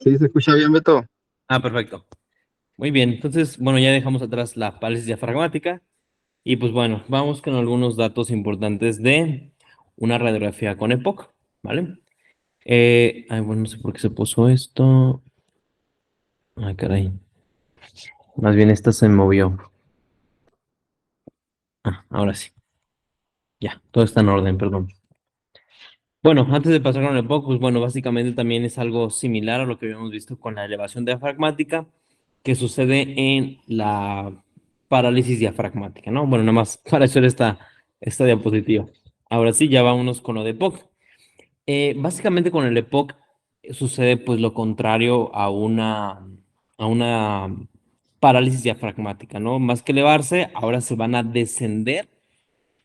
Sí, se escucha bien, Beto. Ah, perfecto. Muy bien. Entonces, bueno, ya dejamos atrás la parálisis diafragmática y pues bueno, vamos con algunos datos importantes de una radiografía con EPOC, ¿vale? Bueno, no sé por qué se puso esto. Ay, caray. Más bien esta se movió. Ah, ahora sí. Ya, todo está en orden, perdón. Bueno, antes de pasar con el EPOC, pues bueno, básicamente también es algo similar a lo que habíamos visto con la elevación diafragmática que sucede en la parálisis diafragmática, ¿no? Bueno, nada más para hacer esta diapositiva. Ahora sí, ya vámonos con lo de EPOC. Básicamente con el EPOC sucede pues lo contrario a una parálisis diafragmática, ¿no? Más que elevarse, ahora se van a descender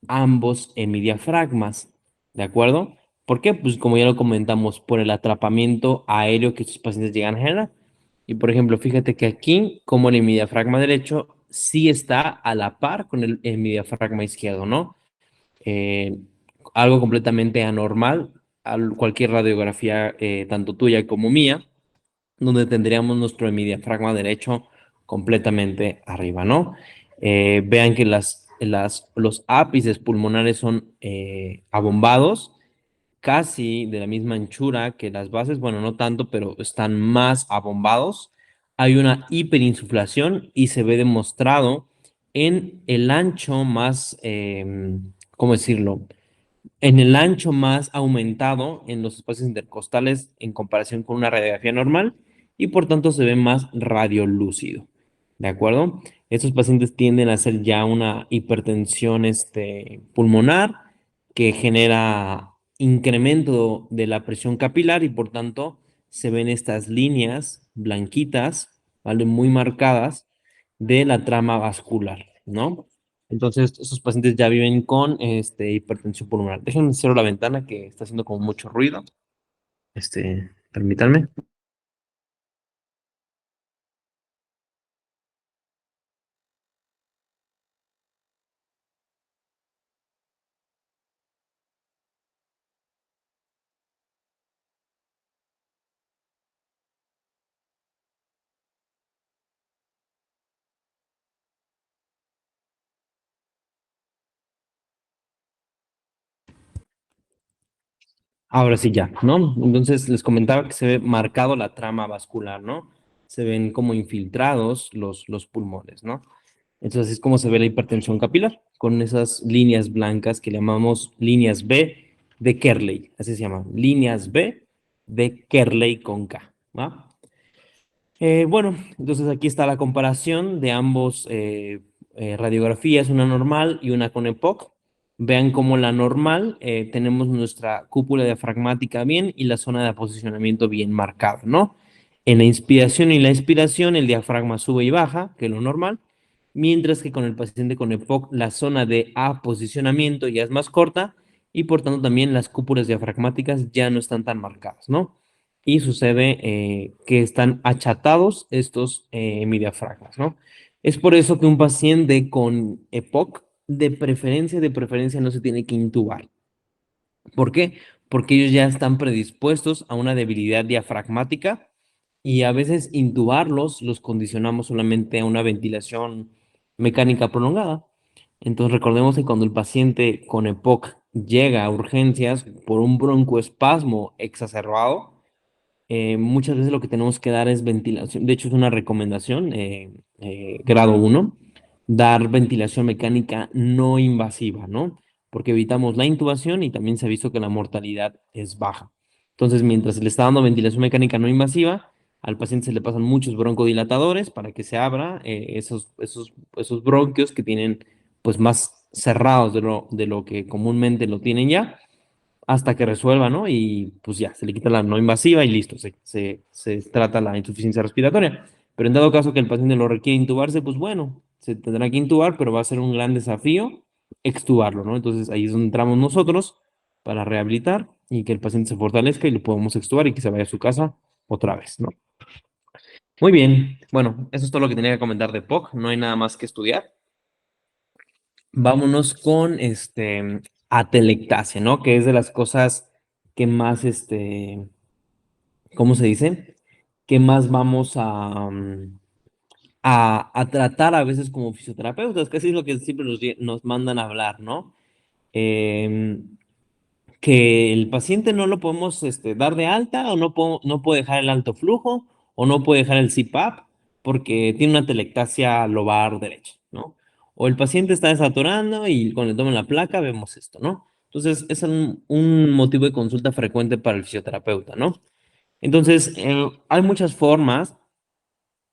ambos hemidiafragmas, ¿de acuerdo? ¿Por qué? Pues como ya lo comentamos, por el atrapamiento aéreo que estos pacientes llegan a generar. Y por ejemplo, fíjate que aquí, como el hemidiafragma derecho sí está a la par con el hemidiafragma izquierdo, ¿no? Eh, Algo completamente anormal, cualquier radiografía, tanto tuya como mía, donde tendríamos nuestro hemidiafragma derecho completamente arriba, ¿no? Vean que los ápices pulmonares son abombados, casi de la misma anchura que las bases, bueno, no tanto, pero están más abombados. Hay una hiperinsuflación y se ve demostrado en el ancho más, ¿cómo decirlo? En el ancho más aumentado en los espacios intercostales en comparación con una radiografía normal y por tanto se ve más radiolúcido. ¿De acuerdo? Estos pacientes tienden a hacer ya una hipertensión pulmonar que genera incremento de la presión capilar y por tanto se ven estas líneas blanquitas, ¿vale? Muy marcadas de la trama vascular, ¿no? Entonces, esos pacientes ya viven con hipertensión pulmonar. Déjenme cerrar la ventana que está haciendo como mucho ruido. Permítanme. Ahora sí ya, ¿no? Entonces les comentaba que se ve marcado la trama vascular, ¿no? Se ven como infiltrados los pulmones, ¿no? Entonces es como se ve la hipertensión capilar, con esas líneas blancas que llamamos líneas B de Kerley, así se llaman, líneas B de Kerley con K, ¿va? Bueno, entonces aquí está la comparación de ambos radiografías, una normal y una con EPOC. Vean cómo la normal tenemos nuestra cúpula diafragmática bien y la zona de aposicionamiento bien marcada, ¿no? En la inspiración y la expiración el diafragma sube y baja, que es lo normal, mientras que con el paciente con EPOC la zona de aposicionamiento ya es más corta y por tanto también las cúpulas diafragmáticas ya no están tan marcadas, ¿no? Y sucede que están achatados estos hemidiafragmas, ¿no? Es por eso que un paciente con EPOC de preferencia no se tiene que intubar. ¿Por qué? Porque ellos ya están predispuestos a una debilidad diafragmática y a veces intubarlos los condicionamos solamente a una ventilación mecánica prolongada. Entonces recordemos que cuando el paciente con EPOC llega a urgencias por un broncoespasmo exacerbado, muchas veces lo que tenemos que dar es ventilación. De hecho, es una recomendación, grado uno, dar ventilación mecánica no invasiva, ¿no? Porque evitamos la intubación y también se ha visto que la mortalidad es baja. Entonces, mientras se le está dando ventilación mecánica no invasiva, al paciente se le pasan muchos broncodilatadores para que se abra esos bronquios que tienen pues más cerrados de lo que comúnmente lo tienen ya hasta que resuelva, ¿no? Y pues ya, se le quita la no invasiva y listo, se trata la insuficiencia respiratoria. Pero en dado caso que el paciente lo requiere intubarse, pues bueno, se tendrá que intubar, pero va a ser un gran desafío extubarlo, ¿no? Entonces ahí es donde entramos nosotros para rehabilitar y que el paciente se fortalezca y lo podamos extubar y que se vaya a su casa otra vez, ¿no? Muy bien, bueno, eso es todo lo que tenía que comentar de POC, no hay nada más que estudiar. Vámonos con atelectasia, ¿no? Que es de las cosas que más, ¿cómo se dice? ¿qué más vamos a tratar a veces como fisioterapeutas? Casi es lo que siempre nos mandan a hablar, ¿no? Em, que el paciente no lo podemos dar de alta o no puede dejar el alto flujo o no puede dejar el CPAP porque tiene una telectasia lobar derecha, ¿no? O el paciente está desaturando y cuando le toman la placa vemos esto, ¿no? Entonces, es un motivo de consulta frecuente para el fisioterapeuta, ¿no? Entonces, hay muchas formas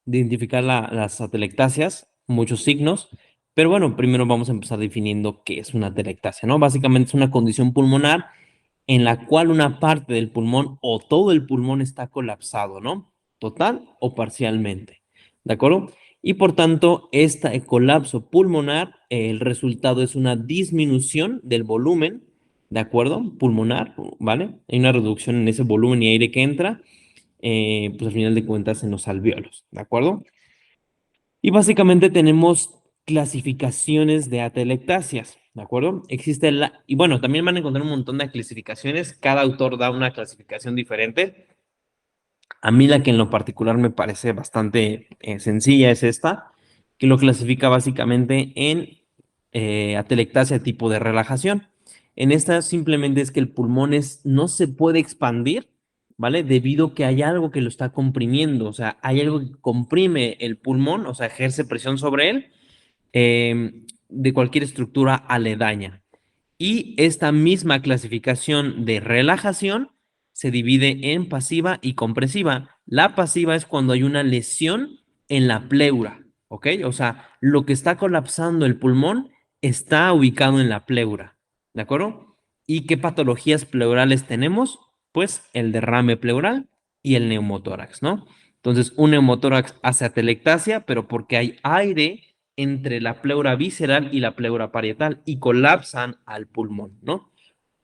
de identificar las atelectasias, muchos signos, pero bueno, primero vamos a empezar definiendo qué es una atelectasia, ¿no? Básicamente es una condición pulmonar en la cual una parte del pulmón o todo el pulmón está colapsado, ¿no? Total o parcialmente, ¿de acuerdo? Y por tanto, este colapso pulmonar, el resultado es una disminución del volumen, ¿de acuerdo? Pulmonar, ¿vale? Hay una reducción en ese volumen y aire que entra, pues al final de cuentas en los alvéolos, ¿de acuerdo? Y básicamente tenemos clasificaciones de atelectasias, ¿de acuerdo? Existe y bueno, también van a encontrar un montón de clasificaciones, cada autor da una clasificación diferente. A mí la que en lo particular me parece bastante sencilla es esta, que lo clasifica básicamente en atelectasia tipo de relajación. En esta simplemente es que el pulmón no se puede expandir, ¿vale? Debido a que hay algo que lo está comprimiendo, o sea, hay algo que comprime el pulmón, o sea, ejerce presión sobre él de cualquier estructura aledaña. Y esta misma clasificación de relajación se divide en pasiva y compresiva. La pasiva es cuando hay una lesión en la pleura, ¿ok? O sea, lo que está colapsando el pulmón está ubicado en la pleura, ¿de acuerdo? ¿Y qué patologías pleurales tenemos? Pues el derrame pleural y el neumotórax, ¿no? Entonces, un neumotórax hace atelectasia, pero porque hay aire entre la pleura visceral y la pleura parietal y colapsan al pulmón, ¿no?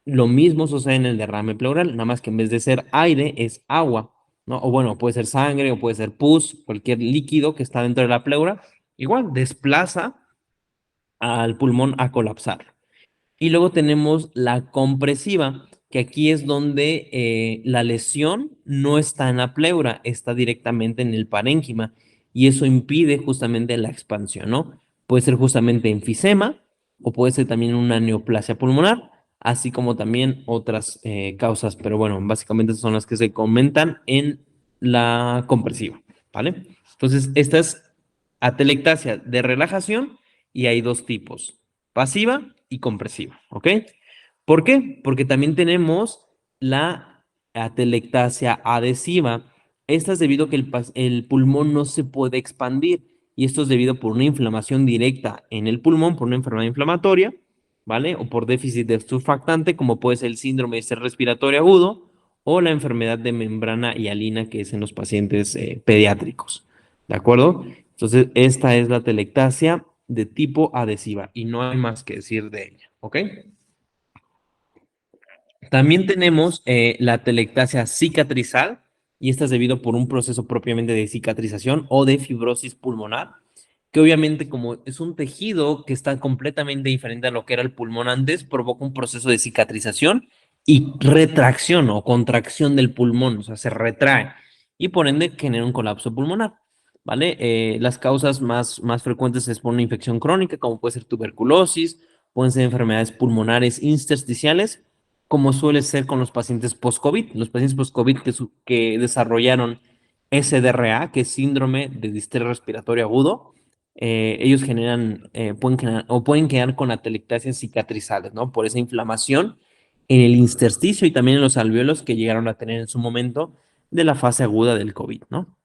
Lo mismo sucede en el derrame pleural, nada más que en vez de ser aire es agua, ¿no? O bueno, puede ser sangre o puede ser pus, cualquier líquido que está dentro de la pleura, igual desplaza al pulmón a colapsar. Y luego tenemos la compresiva, que aquí es donde la lesión no está en la pleura, está directamente en el parénquima y eso impide justamente la expansión, ¿no? Puede ser justamente enfisema o puede ser también una neoplasia pulmonar, así como también otras causas, pero bueno, básicamente son las que se comentan en la compresiva, ¿vale? Entonces, esta es atelectasia de relajación y hay dos tipos pasiva y compresiva, ¿ok? ¿Por qué? Porque también tenemos la atelectasia adhesiva. Esta es debido a que el pulmón no se puede expandir y esto es debido por una inflamación directa en el pulmón, por una enfermedad inflamatoria, ¿vale? O por déficit de surfactante, como puede ser el síndrome de estrés respiratorio agudo o la enfermedad de membrana hialina que es en los pacientes pediátricos, ¿de acuerdo? Entonces, esta es la telectasia de tipo adhesiva y no hay más que decir de ella, ¿ok? También tenemos la telectasia cicatrizal y esta es debido por un proceso propiamente de cicatrización o de fibrosis pulmonar, que obviamente como es un tejido que está completamente diferente a lo que era el pulmón antes, provoca un proceso de cicatrización y retracción o contracción del pulmón, o sea, se retrae y por ende genera un colapso pulmonar. ¿Vale? Las causas más frecuentes es por una infección crónica, como puede ser tuberculosis, pueden ser enfermedades pulmonares intersticiales, como suele ser con los pacientes post-COVID. Los pacientes post-COVID que desarrollaron SDRA, que es síndrome de distrés respiratorio agudo, ellos pueden generar o pueden quedar con atelectasias cicatrizales, ¿no? Por esa inflamación en el intersticio y también en los alvéolos que llegaron a tener en su momento de la fase aguda del COVID, ¿no?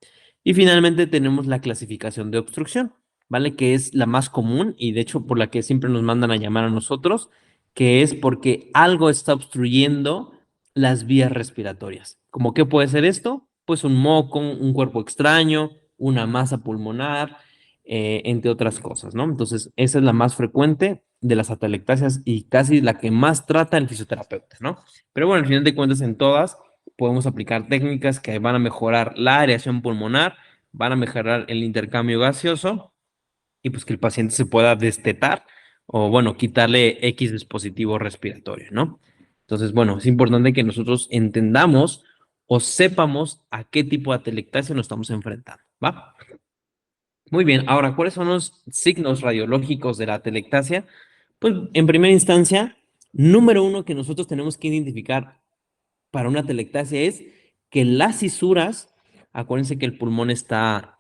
Y finalmente tenemos la clasificación de obstrucción, ¿vale? Que es la más común y de hecho por la que siempre nos mandan a llamar a nosotros, que es porque algo está obstruyendo las vías respiratorias. ¿Cómo qué puede ser esto? Pues un moco, un cuerpo extraño, una masa pulmonar, entre otras cosas, ¿no? Entonces, esa es la más frecuente de las atelectasias y casi la que más trata el fisioterapeuta, ¿no? Pero bueno, al final de cuentas, en todas podemos aplicar técnicas que van a mejorar la aireación pulmonar, van a mejorar el intercambio gaseoso y pues que el paciente se pueda destetar o bueno, quitarle X dispositivo respiratorio, ¿no? Entonces, bueno, es importante que nosotros entendamos o sepamos a qué tipo de atelectasia nos estamos enfrentando, ¿va? Muy bien, ahora, ¿cuáles son los signos radiológicos de la atelectasia? Pues, en primera instancia, número uno que nosotros tenemos que identificar para una atelectasia es que las cisuras, acuérdense que el pulmón está,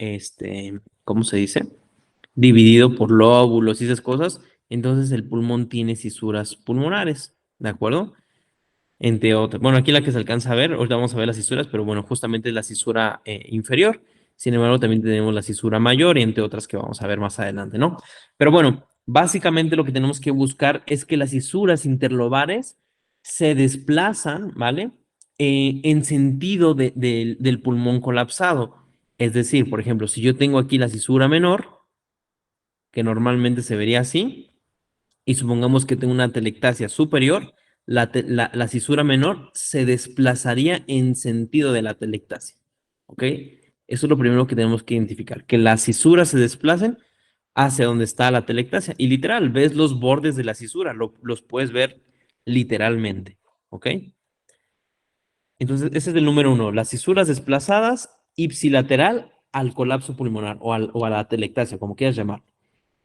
¿cómo se dice? Dividido por lóbulos y esas cosas, entonces el pulmón tiene cisuras pulmonares, ¿de acuerdo? Entre otras. Bueno, aquí la que se alcanza a ver, ahorita vamos a ver las cisuras, pero bueno, justamente es la cisura inferior. Sin embargo, también tenemos la cisura mayor y entre otras que vamos a ver más adelante, ¿no? Pero bueno, básicamente lo que tenemos que buscar es que las cisuras interlobares se desplazan, ¿vale? En sentido del pulmón colapsado. Es decir, por ejemplo, si yo tengo aquí la cisura menor, que normalmente se vería así, y supongamos que tengo una atelectasia superior, la cisura menor se desplazaría en sentido de la atelectasia. ¿Ok? Eso es lo primero que tenemos que identificar, que las cisuras se desplacen hacia donde está la atelectasia. Y literal, ves los bordes de la cisura, los puedes ver literalmente. ¿Ok? Entonces, ese es el número uno, las cisuras desplazadas ipsilateral al colapso pulmonar o a la atelectasia, como quieras llamar.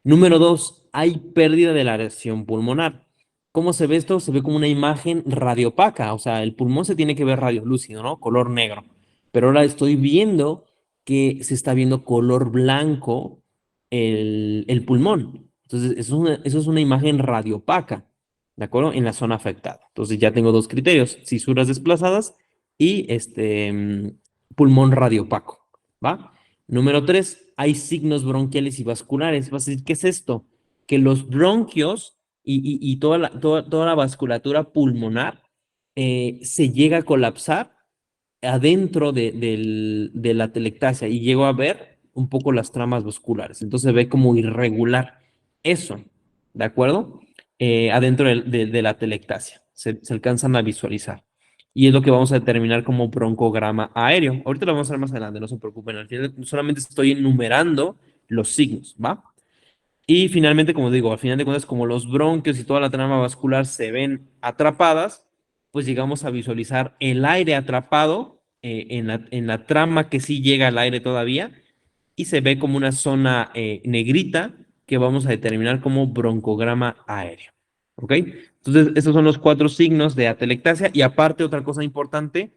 Número dos, hay pérdida de la lesión pulmonar. ¿Cómo se ve esto? Se ve como una imagen radiopaca, o sea, el pulmón se tiene que ver radiolúcido, ¿no? Color negro. Pero ahora estoy viendo que se está viendo color blanco el pulmón. Entonces, eso es una imagen radiopaca, ¿de acuerdo? En la zona afectada. Entonces, ya tengo dos criterios, cisuras desplazadas y pulmón radiopaco, ¿va? Número tres, hay signos bronquiales y vasculares. Vas a decir, ¿qué es esto? Que los bronquios y toda la vasculatura pulmonar se llega a colapsar adentro de la telectasia y llego a ver un poco las tramas vasculares. Entonces se ve como irregular. Eso, ¿de acuerdo? Adentro de la telectasia. Se alcanzan a visualizar. Y es lo que vamos a determinar como broncograma aéreo. Ahorita lo vamos a ver más adelante, no se preocupen. Al final solamente estoy enumerando los signos, ¿va? Y finalmente, como digo, al final de cuentas, como los bronquios y toda la trama vascular se ven atrapadas, pues llegamos a visualizar el aire atrapado en la trama que sí llega al aire todavía y se ve como una zona negrita que vamos a determinar como broncograma aéreo. ¿Ok? Entonces, esos son los cuatro signos de atelectasia y aparte otra cosa importante,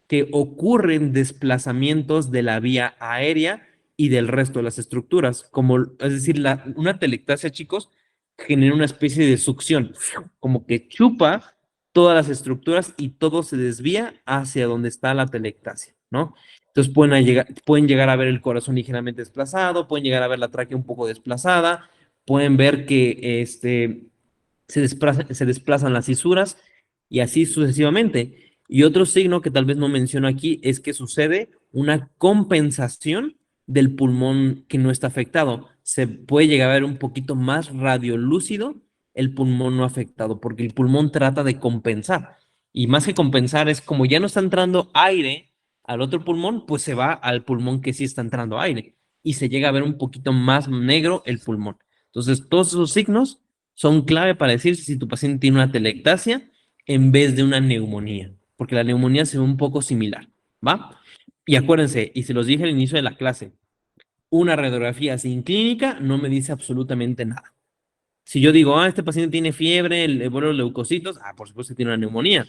que ocurren desplazamientos de la vía aérea y del resto de las estructuras, como, es decir, una telectasia, chicos, genera una especie de succión, como que chupa todas las estructuras y todo se desvía hacia donde está la telectasia, ¿no? Entonces pueden llegar a ver el corazón ligeramente desplazado, pueden llegar a ver la tráquea un poco desplazada, pueden ver que se desplazan las cisuras y así sucesivamente. Y otro signo que tal vez no menciono aquí es que sucede una compensación del pulmón que no está afectado. Se puede llegar a ver un poquito más radiolúcido el pulmón no afectado, porque el pulmón trata de compensar. Y más que compensar es como ya no está entrando aire al otro pulmón, pues se va al pulmón que sí está entrando aire. Y se llega a ver un poquito más negro el pulmón. Entonces, todos esos signos son clave para decir si tu paciente tiene una telectasia en vez de una neumonía, porque la neumonía se ve un poco similar, ¿va? Y acuérdense, y se los dije al inicio de la clase, una radiografía sin clínica no me dice absolutamente nada. Si yo digo, este paciente tiene fiebre, elevó leucocitos, por supuesto que tiene una neumonía.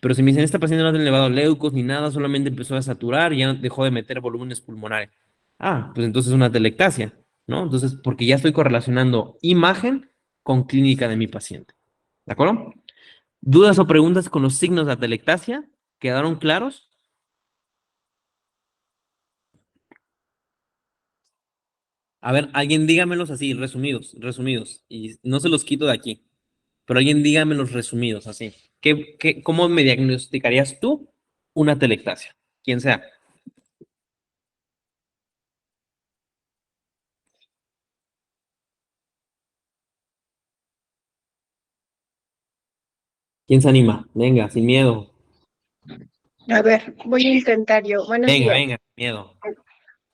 Pero si me dicen, este paciente no ha elevado leucos ni nada, solamente empezó a saturar y ya dejó de meter volúmenes pulmonares. Pues entonces es una telectasia, ¿no? Entonces, porque ya estoy correlacionando imagen con clínica de mi paciente. ¿De acuerdo? ¿Dudas o preguntas con los signos de atelectasia? ¿Quedaron claros? A ver, alguien dígamelos así, resumidos, resumidos. Y no se los quito de aquí, pero alguien dígamelos resumidos así. ¿Cómo me diagnosticarías tú una atelectasia? Quien sea. ¿Quién se anima? Venga, sin miedo. A ver, voy a intentar yo. Buenos Venga, días. venga, sin miedo.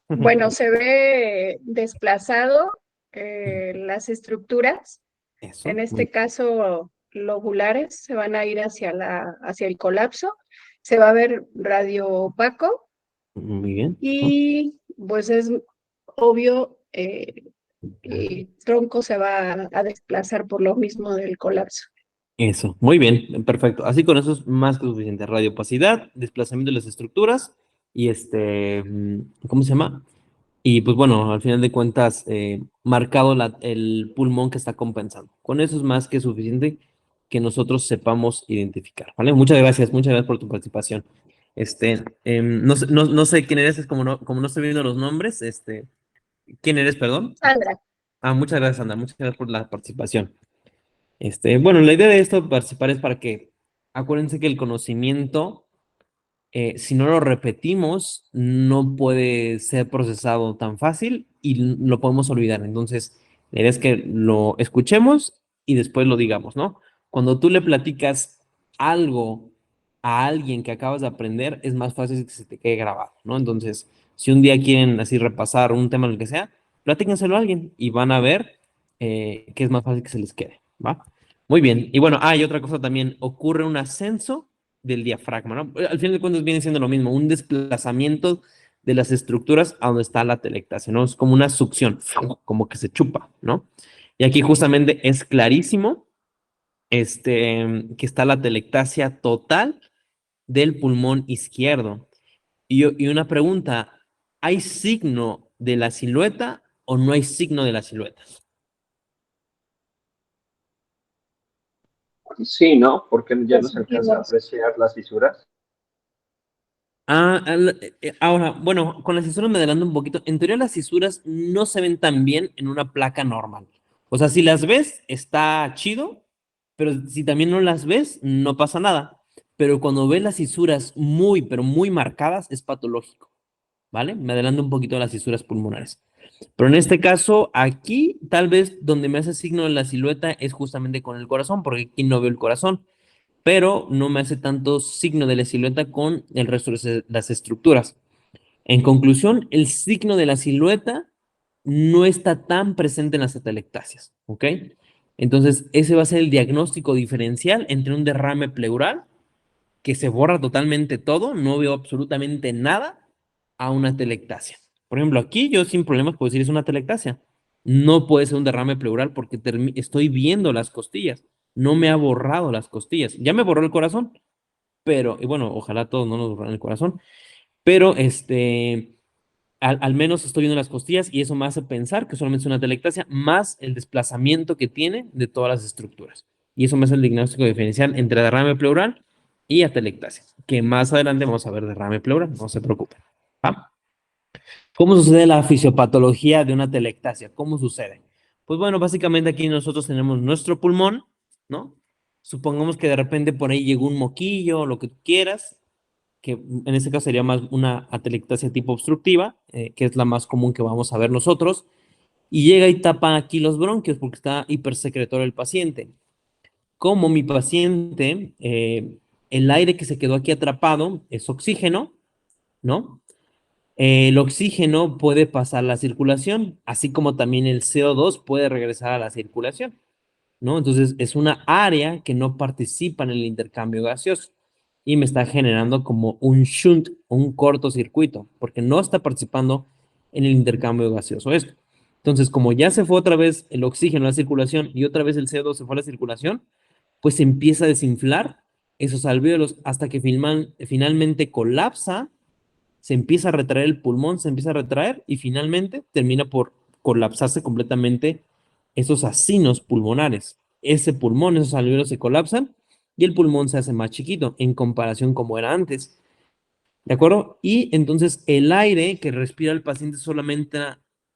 Bueno, se ve desplazado las estructuras, en Eso, muy este caso lobulares, se van a ir hacia el colapso se va a ver radio opaco Muy bien. y pues es obvio, el tronco se va a desplazar por lo mismo del colapso. Eso, muy bien, perfecto. Así con eso es más que suficiente. Radiopacidad, desplazamiento de las estructuras y ¿cómo se llama? Y pues bueno, al final de cuentas, marcado el pulmón que está compensando. Con eso es más que suficiente que nosotros sepamos identificar, ¿vale? Muchas gracias por tu participación. No sé quién eres, es como no estoy viendo los nombres, ¿quién eres, perdón? Sandra, Ah, muchas gracias, Sandra, muchas gracias por la participación. Bueno, la idea de esto participar es para que, acuérdense que el conocimiento si no lo repetimos, no puede ser procesado tan fácil y lo podemos olvidar. Entonces, la idea es que lo escuchemos y después lo digamos, ¿no? Cuando tú le platicas algo a alguien que acabas de aprender, es más fácil que se te quede grabado, ¿no? Entonces, si un día quieren así repasar un tema, lo que sea, platíquenselo a alguien y van a ver que es más fácil que se les quede, ¿va? Muy bien. Y bueno, hay otra cosa también, ocurre un ascenso del diafragma, ¿no? Al final de cuentas viene siendo lo mismo, un desplazamiento de las estructuras a donde está la telectasia, ¿no? Es como una succión, como que se chupa, ¿no? Y aquí justamente es clarísimo que está la telectasia total del pulmón izquierdo. Y una pregunta, ¿hay signo de la silueta o no hay signo de la silueta? Sí, ¿no? Porque ya no se alcanza a positivos. apreciar las fisuras. Ahora, bueno, con las cisuras me adelanto un poquito. En teoría, las cisuras no se ven tan bien en una placa normal. O sea, si las ves, está chido, pero si también no las ves, no pasa nada. Pero cuando ves las cisuras muy, pero muy marcadas, es patológico, ¿vale? Me adelanto un poquito a las cisuras pulmonares. Pero en este caso, aquí, tal vez donde me hace signo de la silueta es justamente con el corazón, porque aquí no veo el corazón, pero no me hace tanto signo de la silueta con el resto de las estructuras. En conclusión, el signo de la silueta no está tan presente en las atelectasias, ¿ok? Entonces, ese va a ser el diagnóstico diferencial entre un derrame pleural, que se borra totalmente todo, no veo absolutamente nada, a una atelectasia. Por ejemplo, aquí yo sin problemas puedo decir es una atelectasia. No puede ser un derrame pleural porque estoy viendo las costillas. No me ha borrado las costillas. Ya me borró el corazón, pero, y bueno, ojalá todos no nos borran el corazón, pero al menos estoy viendo las costillas y eso me hace pensar que solamente es una telectasia más el desplazamiento que tiene de todas las estructuras. Y eso me hace el diagnóstico diferencial entre derrame pleural y atelectasia, que más adelante vamos a ver derrame pleural, no se preocupen. ¿Va? ¿Cómo sucede la fisiopatología de una telectasia? ¿Cómo sucede? Pues bueno, básicamente aquí nosotros tenemos nuestro pulmón, ¿no? Supongamos que de repente por ahí llegó un moquillo, lo que tú quieras, que en este caso sería más una atelectasia tipo obstructiva, que es la más común que vamos a ver nosotros, y llega y tapa aquí los bronquios porque está hipersecretorio el paciente. Como mi paciente, el aire que se quedó aquí atrapado es oxígeno, ¿no? El oxígeno puede pasar a la circulación, así como también el CO2 puede regresar a la circulación, ¿no? Entonces es una área que no participa en el intercambio gaseoso y me está generando como un shunt, un cortocircuito, porque no está participando en el intercambio gaseoso esto. Entonces, como ya se fue otra vez el oxígeno a la circulación y otra vez el CO2 se fue a la circulación, pues se empieza a desinflar esos alvéolos hasta que finalmente colapsa, se empieza a retraer el pulmón, se empieza a retraer y finalmente termina por colapsarse completamente esos asinos pulmonares. Ese pulmón, esos alvéolos se colapsan y el pulmón se hace más chiquito en comparación como era antes. ¿De acuerdo? Y entonces el aire que respira el paciente solamente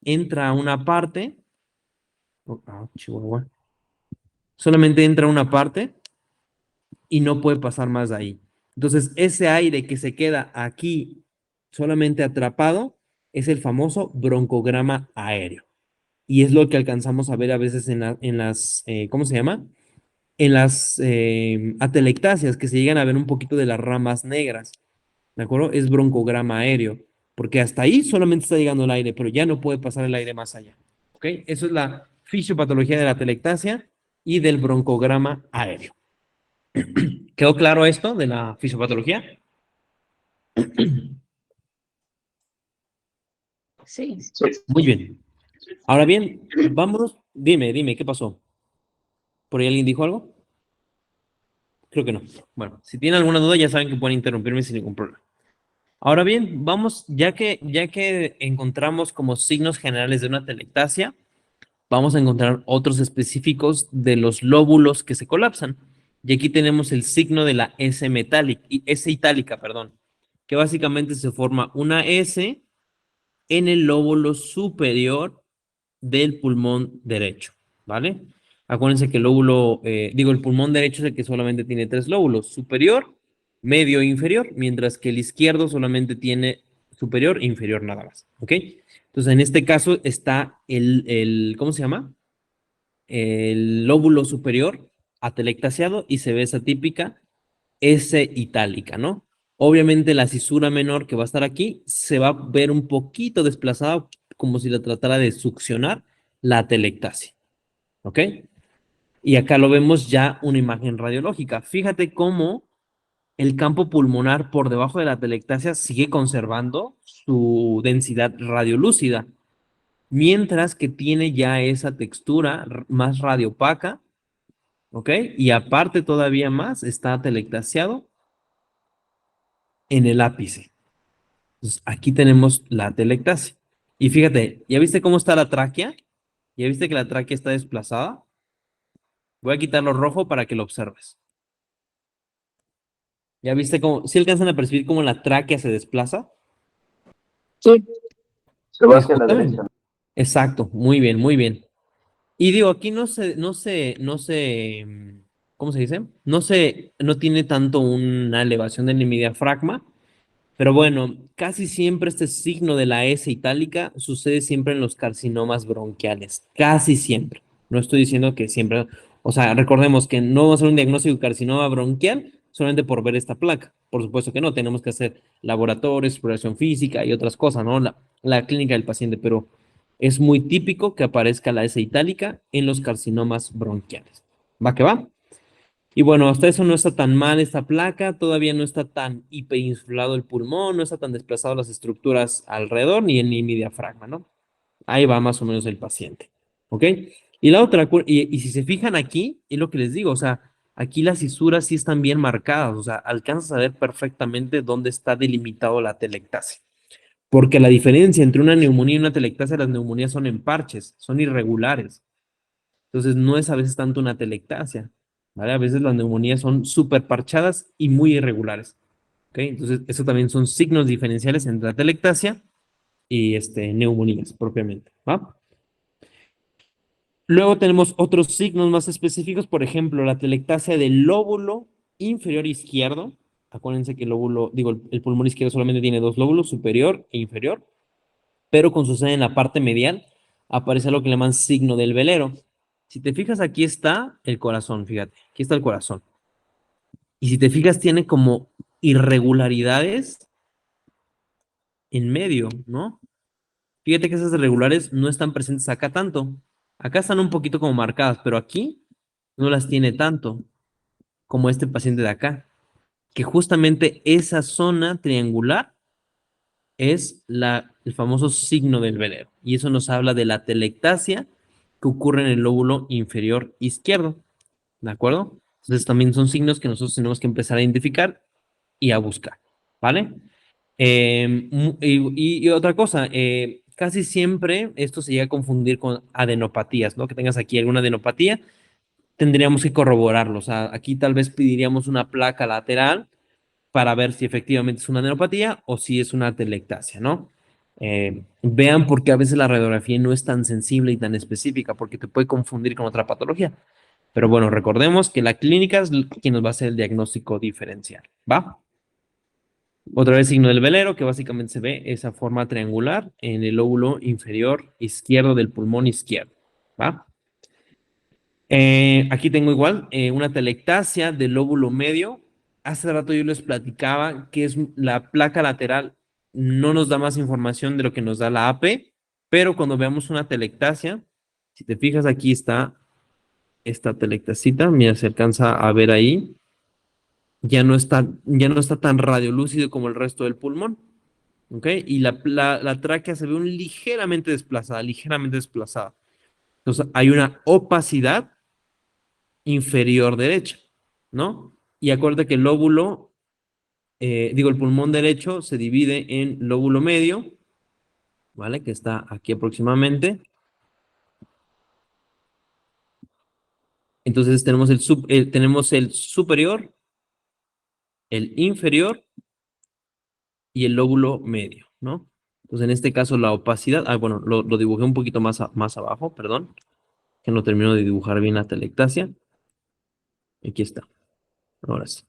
entra a una parte, chihuahua, solamente entra a una parte y no puede pasar más de ahí. Entonces, ese aire que se queda aquí solamente atrapado es el famoso broncograma aéreo. Y es lo que alcanzamos a ver a veces en las, ¿cómo se llama? En las atelectasias, que se llegan a ver un poquito de las ramas negras. ¿De acuerdo? Es broncograma aéreo. Porque hasta ahí solamente está llegando el aire, pero ya no puede pasar el aire más allá. ¿Ok? Eso es la fisiopatología de la atelectasia y del broncograma aéreo. ¿Quedó claro esto de la fisiopatología? Sí. Sí. Muy bien. Ahora bien, vámonos. Dime, ¿qué pasó? ¿Por ahí alguien dijo algo? Creo que no. Bueno, si tienen alguna duda, ya saben que pueden interrumpirme sin ningún problema. Ahora bien, vamos, ya que encontramos como signos generales de una telectasia, vamos a encontrar otros específicos de los lóbulos que se colapsan. Y aquí tenemos el signo de la S itálica, perdón, que básicamente se forma una S en el lóbulo superior del pulmón derecho, ¿vale? Acuérdense que el pulmón derecho es el que solamente tiene tres lóbulos, superior, medio e inferior, mientras que el izquierdo solamente tiene superior e inferior nada más, ¿ok? Entonces, en este caso está ¿cómo se llama? El lóbulo superior atelectasiado y se ve esa típica S itálica, ¿no? Obviamente la cisura menor que va a estar aquí se va a ver un poquito desplazada como si la tratara de succionar la atelectasia, ¿ok? Y acá lo vemos ya una imagen radiológica. Fíjate cómo el campo pulmonar por debajo de la atelectasia sigue conservando su densidad radiolúcida, mientras que tiene ya esa textura más radiopaca, ¿ok? Y aparte todavía más está atelectasiado en el ápice. Entonces, aquí tenemos la atelectasia. Y fíjate, ¿ya viste cómo está la tráquea? ¿Ya viste que la tráquea está desplazada? Voy a quitar lo rojo para que lo observes. ¿Ya viste cómo? ¿Sí alcanzan a percibir cómo la tráquea se desplaza? Sí. Se va Es hacia la justamente. derecha. Exacto, muy bien, muy bien. Y digo, aquí ¿cómo se dice? No tiene tanto una elevación del diafragma, pero bueno, casi siempre este signo de la S itálica sucede siempre en los carcinomas bronquiales, casi siempre. No estoy diciendo que siempre, o sea, recordemos que no vamos a hacer un diagnóstico de carcinoma bronquial solamente por ver esta placa. Por supuesto que no, tenemos que hacer laboratorios, exploración física y otras cosas, ¿no? La clínica del paciente, pero es muy típico que aparezca la S itálica en los carcinomas bronquiales. ¿Va que va? Y bueno, hasta eso no está tan mal esta placa, todavía no está tan hiperinflado el pulmón, no está tan desplazado las estructuras alrededor, ni mi diafragma, ¿no? Ahí va más o menos el paciente, ¿ok? Y la otra, y si se fijan aquí, es lo que les digo, o sea, aquí las cisuras sí están bien marcadas, o sea, alcanzas a ver perfectamente dónde está delimitado la telectasia. Porque la diferencia entre una neumonía y una telectasia, las neumonías son en parches, son irregulares. Entonces, no es a veces tanto una telectasia, ¿vale? A veces las neumonías son súper parchadas y muy irregulares, ¿ok? Entonces, eso también son signos diferenciales entre la telectasia y neumonías propiamente, ¿va? Luego tenemos otros signos más específicos, por ejemplo, la telectasia del lóbulo inferior izquierdo. Acuérdense que el pulmón izquierdo solamente tiene dos lóbulos, superior e inferior, pero con su sede en la parte medial aparece lo que le llaman signo del velero. Si te fijas, aquí está el corazón, fíjate, aquí está el corazón. Y si te fijas, tiene como irregularidades en medio, ¿no? Fíjate que esas irregulares no están presentes acá tanto. Acá están un poquito como marcadas, pero aquí no las tiene tanto como este paciente de acá, que justamente esa zona triangular es el famoso signo del velero. Y eso nos habla de la telectasia que ocurre en el lóbulo inferior izquierdo. ¿De acuerdo? Entonces también son signos que nosotros tenemos que empezar a identificar y a buscar. ¿Vale? Y otra cosa, casi siempre esto se llega a confundir con adenopatías, ¿no? Que tengas aquí alguna adenopatía, tendríamos que corroborarlo. O sea, aquí tal vez pediríamos una placa lateral para ver si efectivamente es una neuropatía o si es una telectasia, ¿no? Vean porque a veces la radiografía no es tan sensible y tan específica porque te puede confundir con otra patología. Pero bueno, recordemos que la clínica es quien nos va a hacer el diagnóstico diferencial, ¿va? Otra vez signo del velero, que básicamente se ve esa forma triangular en el lóbulo inferior izquierdo del pulmón izquierdo, ¿va? Aquí tengo igual una telectasia del lóbulo medio. Hace rato yo les platicaba que es la placa lateral, no nos da más información de lo que nos da la AP, pero cuando veamos una telectasia, si te fijas aquí está esta telectasita, mira, se alcanza a ver ahí. ya no está tan radiolúcido como el resto del pulmón, ¿ok? Y la tráquea se ve ligeramente desplazada, ligeramente desplazada. Entonces, hay una opacidad inferior derecha, ¿no? Y acuérdate que el lóbulo, el pulmón derecho se divide en lóbulo medio, ¿vale? Que está aquí aproximadamente. Entonces tenemos el superior, el inferior y el lóbulo medio, ¿no? Entonces en este caso la opacidad, bueno, lo dibujé un poquito más abajo, perdón, que no termino de dibujar bien la telectasia. Aquí está, ahora sí.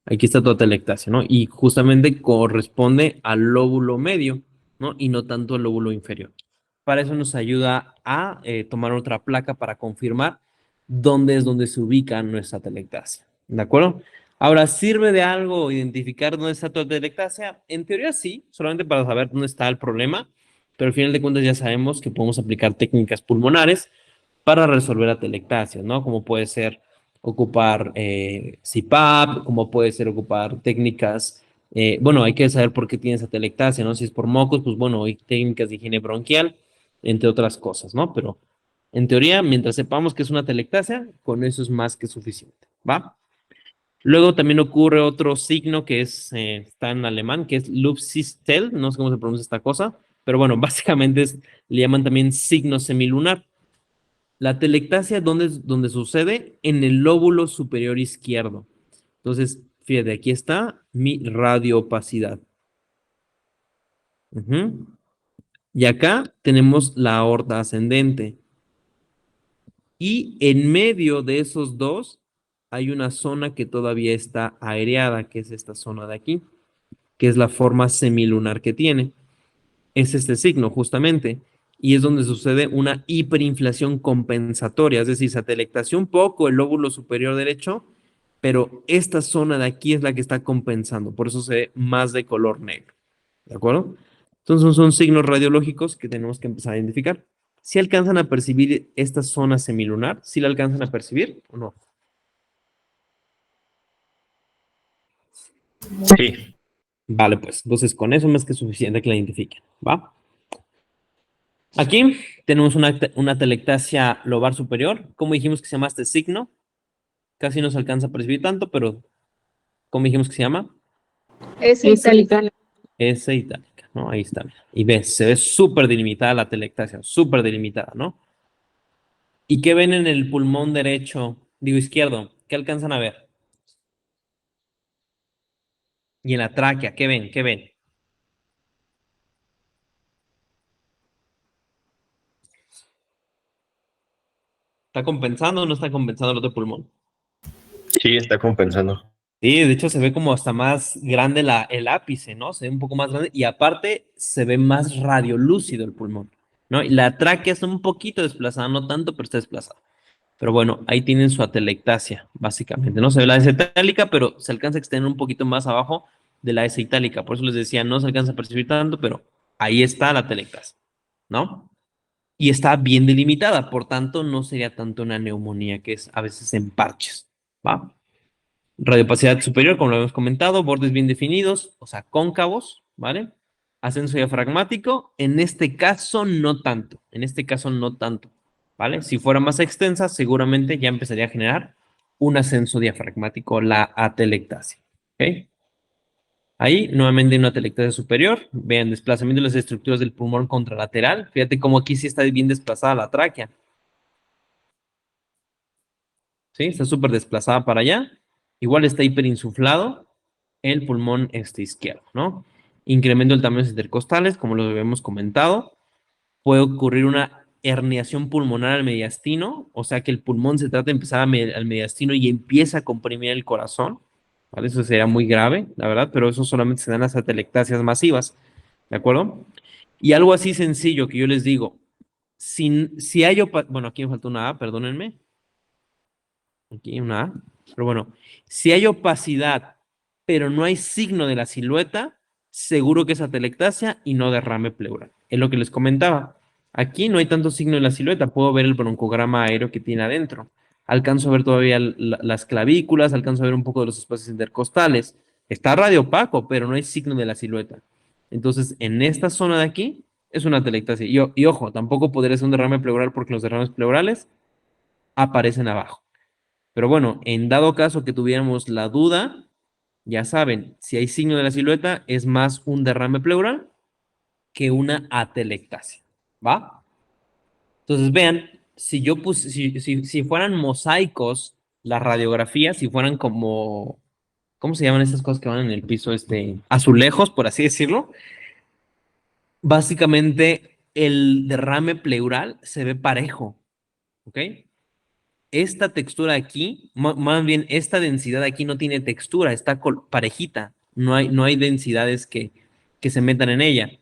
Aquí está toda telectasia, ¿no? Y justamente corresponde al lóbulo medio, ¿no? Y no tanto al lóbulo inferior. Para eso nos ayuda a tomar otra placa para confirmar dónde es donde se ubica nuestra telectasia. ¿De acuerdo? Ahora, ¿sirve de algo identificar dónde está tu telectasia? En teoría sí, solamente para saber dónde está el problema, pero al final de cuentas ya sabemos que podemos aplicar técnicas pulmonares para resolver la telectasia, ¿no? Como puede ser ocupar CPAP, como puede ser ocupar técnicas, bueno, hay que saber por qué tienes atelectasia, ¿no? Si es por mocos, pues bueno, hay técnicas de higiene bronquial, entre otras cosas, ¿no? Pero en teoría, mientras sepamos que es una atelectasia, con eso es más que suficiente, ¿va? Luego también ocurre otro signo que está en alemán, que es Luftsistel, no sé cómo se pronuncia esta cosa, pero bueno, básicamente le llaman también signo semilunar. La telectasia, ¿dónde sucede? En el lóbulo superior izquierdo. Entonces, fíjate, aquí está mi radioopacidad. Y acá tenemos la aorta ascendente. Y en medio de esos dos hay una zona que todavía está aireada, que es esta zona de aquí, que es la forma semilunar que tiene. Es este signo, justamente. Y es donde sucede una hiperinflación compensatoria, es decir, se atelectació un poco el lóbulo superior derecho, pero esta zona de aquí es la que está compensando, por eso se ve más de color negro. ¿De acuerdo? Entonces son signos radiológicos que tenemos que empezar a identificar. ¿Si alcanzan a percibir esta zona semilunar? ¿Si la alcanzan a percibir o no? Sí. Vale, pues entonces con eso más que suficiente que la identifiquen, ¿va? Aquí tenemos una telectasia lobar superior. ¿Cómo dijimos que se llama este signo? Casi no se alcanza a percibir tanto, pero ¿cómo dijimos que se llama? Es itálica. S itálica, ¿no? Ahí está. Y ves, se ve súper delimitada la telectasia, súper delimitada, ¿no? ¿Y qué ven en el pulmón derecho, digo izquierdo? ¿Qué alcanzan a ver? Y en la tráquea, ¿qué ven? ¿Qué ven? ¿Está compensando o no está compensando el otro pulmón? Sí, está compensando. Sí, de hecho se ve como hasta más grande el ápice, ¿no? Se ve un poco más grande y aparte se ve más radiolúcido el pulmón, ¿no? Y la tráquea está un poquito desplazada, no tanto, pero está desplazada. Pero bueno, ahí tienen su atelectasia, básicamente. No se ve la S itálica, pero se alcanza a extender un poquito más abajo de la S itálica. Por eso les decía, no se alcanza a percibir tanto, pero ahí está la atelectasia, ¿no? Y está bien delimitada, por tanto, no sería tanto una neumonía, que es a veces en parches, ¿va? Radiopacidad superior, como lo hemos comentado, bordes bien definidos, o sea, cóncavos, ¿vale? Ascenso diafragmático, en este caso no tanto, en este caso no tanto, ¿vale? Si fuera más extensa, seguramente ya empezaría a generar un ascenso diafragmático, la atelectasia, ¿ok? Ahí, nuevamente una atelectasia superior, vean, desplazamiento de las estructuras del pulmón contralateral, fíjate cómo aquí sí está bien desplazada la tráquea, ¿sí? Está súper desplazada para allá, igual está hiperinsuflado el pulmón izquierdo, ¿no? Incremento del tamaño de los intercostales, como lo habíamos comentado. Puede ocurrir una herniación pulmonar al mediastino, o sea que el pulmón se trata de empezar al mediastino y empieza a comprimir el corazón, ¿vale? Eso sería muy grave, la verdad, pero eso solamente se dan las atelectasias masivas, ¿de acuerdo? Y algo así sencillo que yo les digo, si hay, bueno, aquí me falta una A, perdónenme, aquí una A, pero bueno, si hay opacidad, pero no hay signo de la silueta, seguro que es atelectasia y no derrame pleural. Es lo que les comentaba. Aquí no hay tanto signo de la silueta, puedo ver el broncograma aéreo que tiene adentro. alcanzo a ver todavía las clavículas, alcanzo a ver un poco de los espacios intercostales. Está radiopaco, pero no hay signo de la silueta. Entonces, en esta zona de aquí es una atelectasia. Y ojo, tampoco podría ser un derrame pleural porque los derrames pleurales aparecen abajo. Pero bueno, en dado caso que tuviéramos la duda, ya saben, si hay signo de la silueta, es más un derrame pleural que una atelectasia, ¿va? Entonces vean, si yo puse, si fueran mosaicos las radiografías, si fueran como, ¿cómo se llaman estas cosas que van en el piso? Azulejos, por así decirlo. Básicamente el derrame pleural se ve parejo, ¿ok? Esta textura aquí, más bien esta densidad aquí no tiene textura, está parejita, no hay densidades que se metan en ella,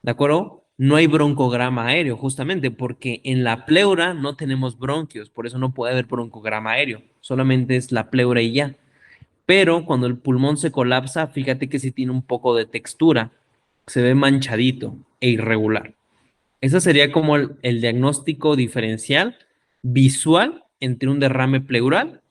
¿de acuerdo? No hay broncograma aéreo, justamente porque en la pleura no tenemos bronquios, por eso no puede haber broncograma aéreo, solamente es la pleura y ya. Pero cuando el pulmón se colapsa, fíjate que sí tiene un poco de textura, se ve manchadito e irregular. Ese sería como el diagnóstico diferencial visual entre un derrame pleural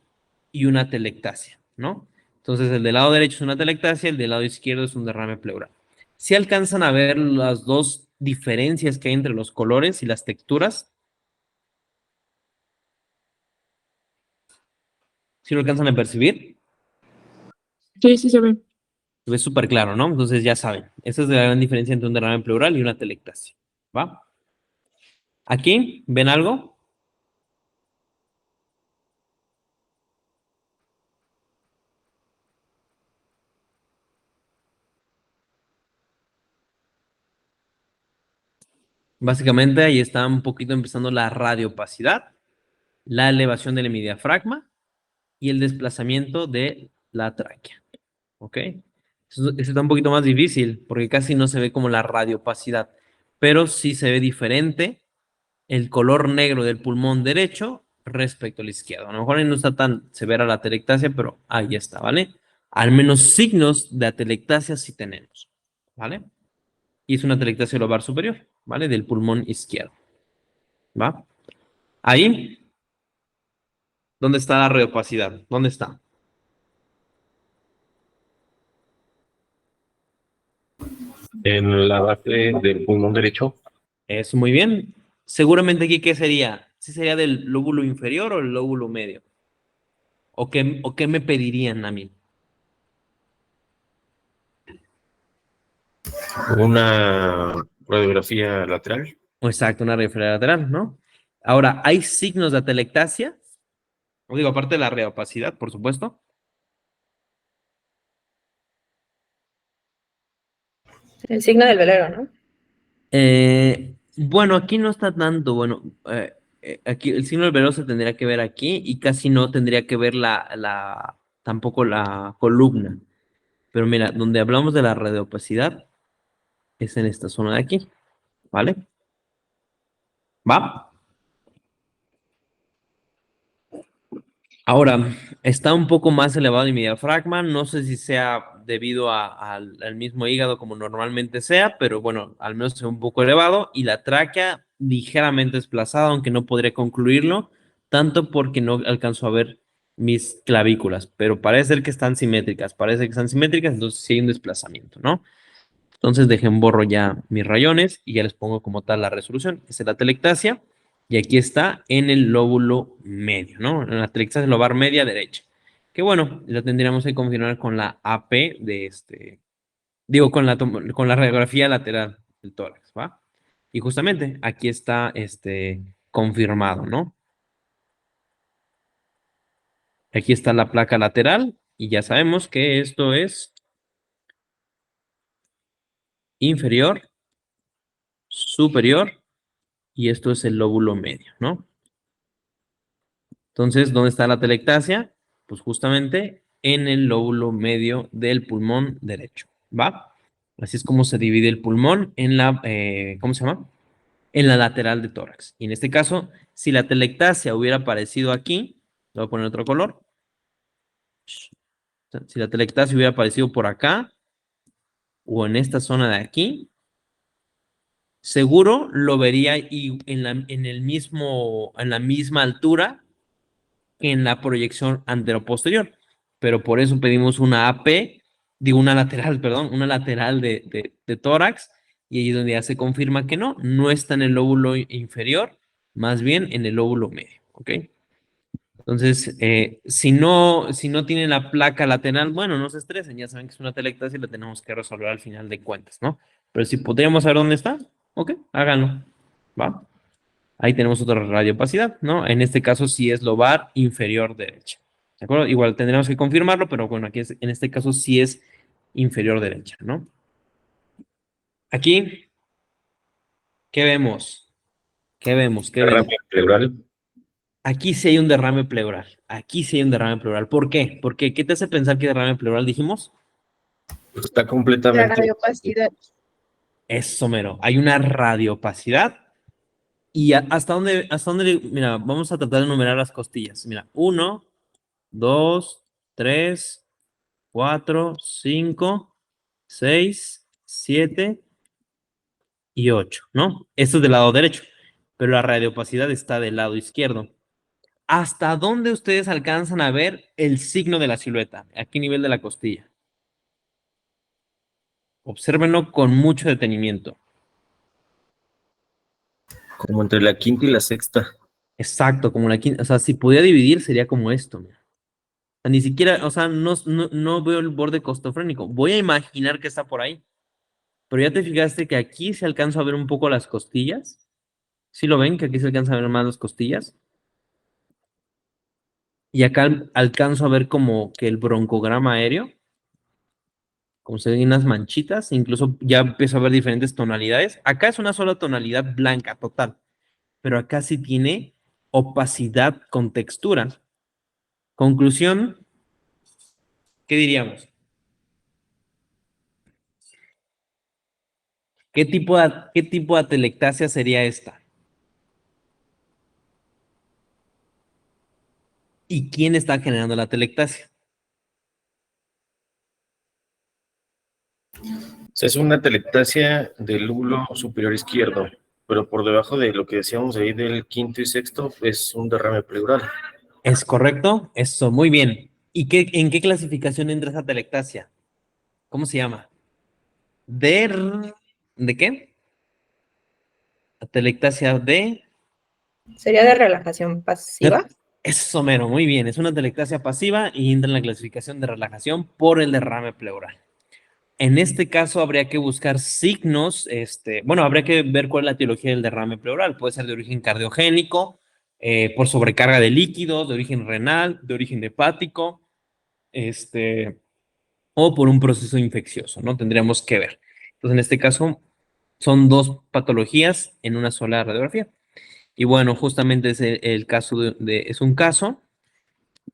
y una atelectasia, ¿no? Entonces, el del lado derecho es una atelectasia, el del lado izquierdo es un derrame pleural. Si alcanzan a ver las dos diferencias que hay entre los colores y las texturas, si lo alcanzan a percibir, Sí, sí se ve. se ve súper claro, ¿no? Entonces ya saben, esa es la gran diferencia entre un derrame pleural y una atelectasia, ¿va? Aquí, ¿ven algo? Básicamente ahí está un poquito empezando la radiopacidad, la elevación del hemidiafragma y el desplazamiento de la tráquea. ¿Ok? Eso está un poquito más difícil porque casi no se ve como la radiopacidad, pero sí se ve diferente el color negro del pulmón derecho respecto al izquierdo. A lo mejor ahí no está tan severa la atelectasia, pero ahí está, ¿vale? Al menos signos de atelectasia sí tenemos, ¿vale? Y es una atelectasia lobar superior, ¿vale? Del pulmón izquierdo, ¿va? Ahí, ¿dónde está la radiopacidad? ¿Dónde está? En la base del pulmón derecho, Eso, muy bien. Seguramente aquí, ¿qué sería? ¿Sí sería del lóbulo inferior o el lóbulo medio? ¿O qué me pedirían a mí? una radiografía lateral. Exacto, una radiografía lateral, ¿no? Ahora, ¿hay signos de atelectasia? O digo, aparte de la reopacidad, por supuesto. El signo del velero, ¿no? Bueno, aquí no está tanto, bueno, aquí el signo del velero se tendría que ver aquí y casi no tendría que ver tampoco la columna. Pero mira, donde hablamos de la radiopacidad es en esta zona de aquí, ¿vale? ¿Va? Ahora, está un poco más elevado mi diafragma, no sé si sea debido al mismo hígado como normalmente sea, pero bueno, al menos es un poco elevado y la tráquea ligeramente desplazada, aunque no podría concluirlo, tanto porque no alcanzo a ver mis clavículas, pero parece ser que están simétricas, entonces sí hay un desplazamiento, ¿no? Entonces dejen borro ya mis rayones y ya les pongo como tal la resolución. Esa es la telectasia y aquí está en el lóbulo medio, ¿no? En la telectasia lobar media derecha. Que bueno, la tendríamos que confirmar con la AP digo, con la radiografía lateral del tórax, ¿va? Y justamente aquí está confirmado, ¿no? Aquí está la placa lateral y ya sabemos que esto es inferior, superior y esto es el lóbulo medio, ¿no? Entonces, ¿dónde está la telectasia? Pues justamente en el lóbulo medio del pulmón derecho, ¿va? Así es como se divide el pulmón en ¿cómo se llama? En la lateral de tórax. Y en este caso, si la telectasia hubiera aparecido aquí, le voy a poner otro color. Si la telectasia hubiera aparecido por acá o en esta zona de aquí, seguro lo vería y en la misma altura que en la proyección anteroposterior, pero por eso pedimos una AP, digo una lateral, perdón, una lateral de tórax, y ahí es donde ya se confirma que no está en el lóbulo inferior, más bien en el lóbulo medio, ¿ok? Entonces, si no tiene la placa lateral, bueno, no se estresen, ya saben que es una atelectasia y la tenemos que resolver al final de cuentas, ¿no? Pero si podríamos saber dónde está, ok, háganlo, ¿va? Ahí tenemos otra radiopacidad, ¿no? En este caso sí es lobar inferior derecha, ¿de acuerdo? Igual tendremos que confirmarlo, pero bueno, aquí en este caso sí es inferior derecha, ¿no? Aquí, ¿qué vemos? ¿Qué vemos? ¿Qué vemos? Derrame pleural. Aquí sí hay un derrame pleural. Aquí sí hay un derrame pleural. ¿Por qué? Porque ¿qué te hace pensar que derrame pleural dijimos? Está La completamente. radiopacidad. Eso mero. Hay una radiopacidad. ¿Y hasta dónde? Mira, vamos a tratar de enumerar las costillas. Mira, 1, 2, 3, 4, 5, 6, 7 y 8, ¿no? Esto es del lado derecho, pero la radiopacidad está del lado izquierdo. ¿Hasta dónde ustedes alcanzan a ver el signo de la silueta? Aquí a nivel de la costilla. Obsérvenlo con mucho detenimiento. Como entre la quinta y la sexta. Exacto, como la quinta. O sea, si pudiera dividir, sería como esto. Mira. O sea, ni siquiera, o sea, no veo el borde costofrénico. Voy a imaginar que está por ahí. Pero ya te fijaste que aquí se alcanza a ver un poco las costillas. ¿Sí lo ven? Que aquí se alcanza a ver más las costillas. Y acá alcanzo a ver como que el broncograma aéreo. Como se ven unas manchitas, incluso ya empiezo a ver diferentes tonalidades. Acá es una sola tonalidad blanca total, pero acá sí tiene opacidad con textura. Conclusión, ¿qué diríamos? ¿Qué tipo de atelectasia sería esta? ¿Y quién está generando la atelectasia? O sea, es una telectasia del lóbulo superior izquierdo, pero por debajo de lo que decíamos ahí del quinto y sexto es un derrame pleural. ¿Es correcto? Eso, muy bien. ¿Y en qué clasificación entra esa atelectasia? ¿Cómo se llama? ¿De qué? Atelectasia de... ¿Sería de relajación pasiva? Eso mero, muy bien. Es una atelectasia pasiva y entra en la clasificación de relajación por el derrame pleural. En este caso habría que buscar signos, bueno, habría que ver cuál es la etiología del derrame pleural. Puede ser de origen cardiogénico, por sobrecarga de líquidos, de origen renal, de origen hepático, o por un proceso infeccioso, ¿no? Tendríamos que ver. Entonces, en este caso, son dos patologías en una sola radiografía. Y bueno, justamente es el caso es un caso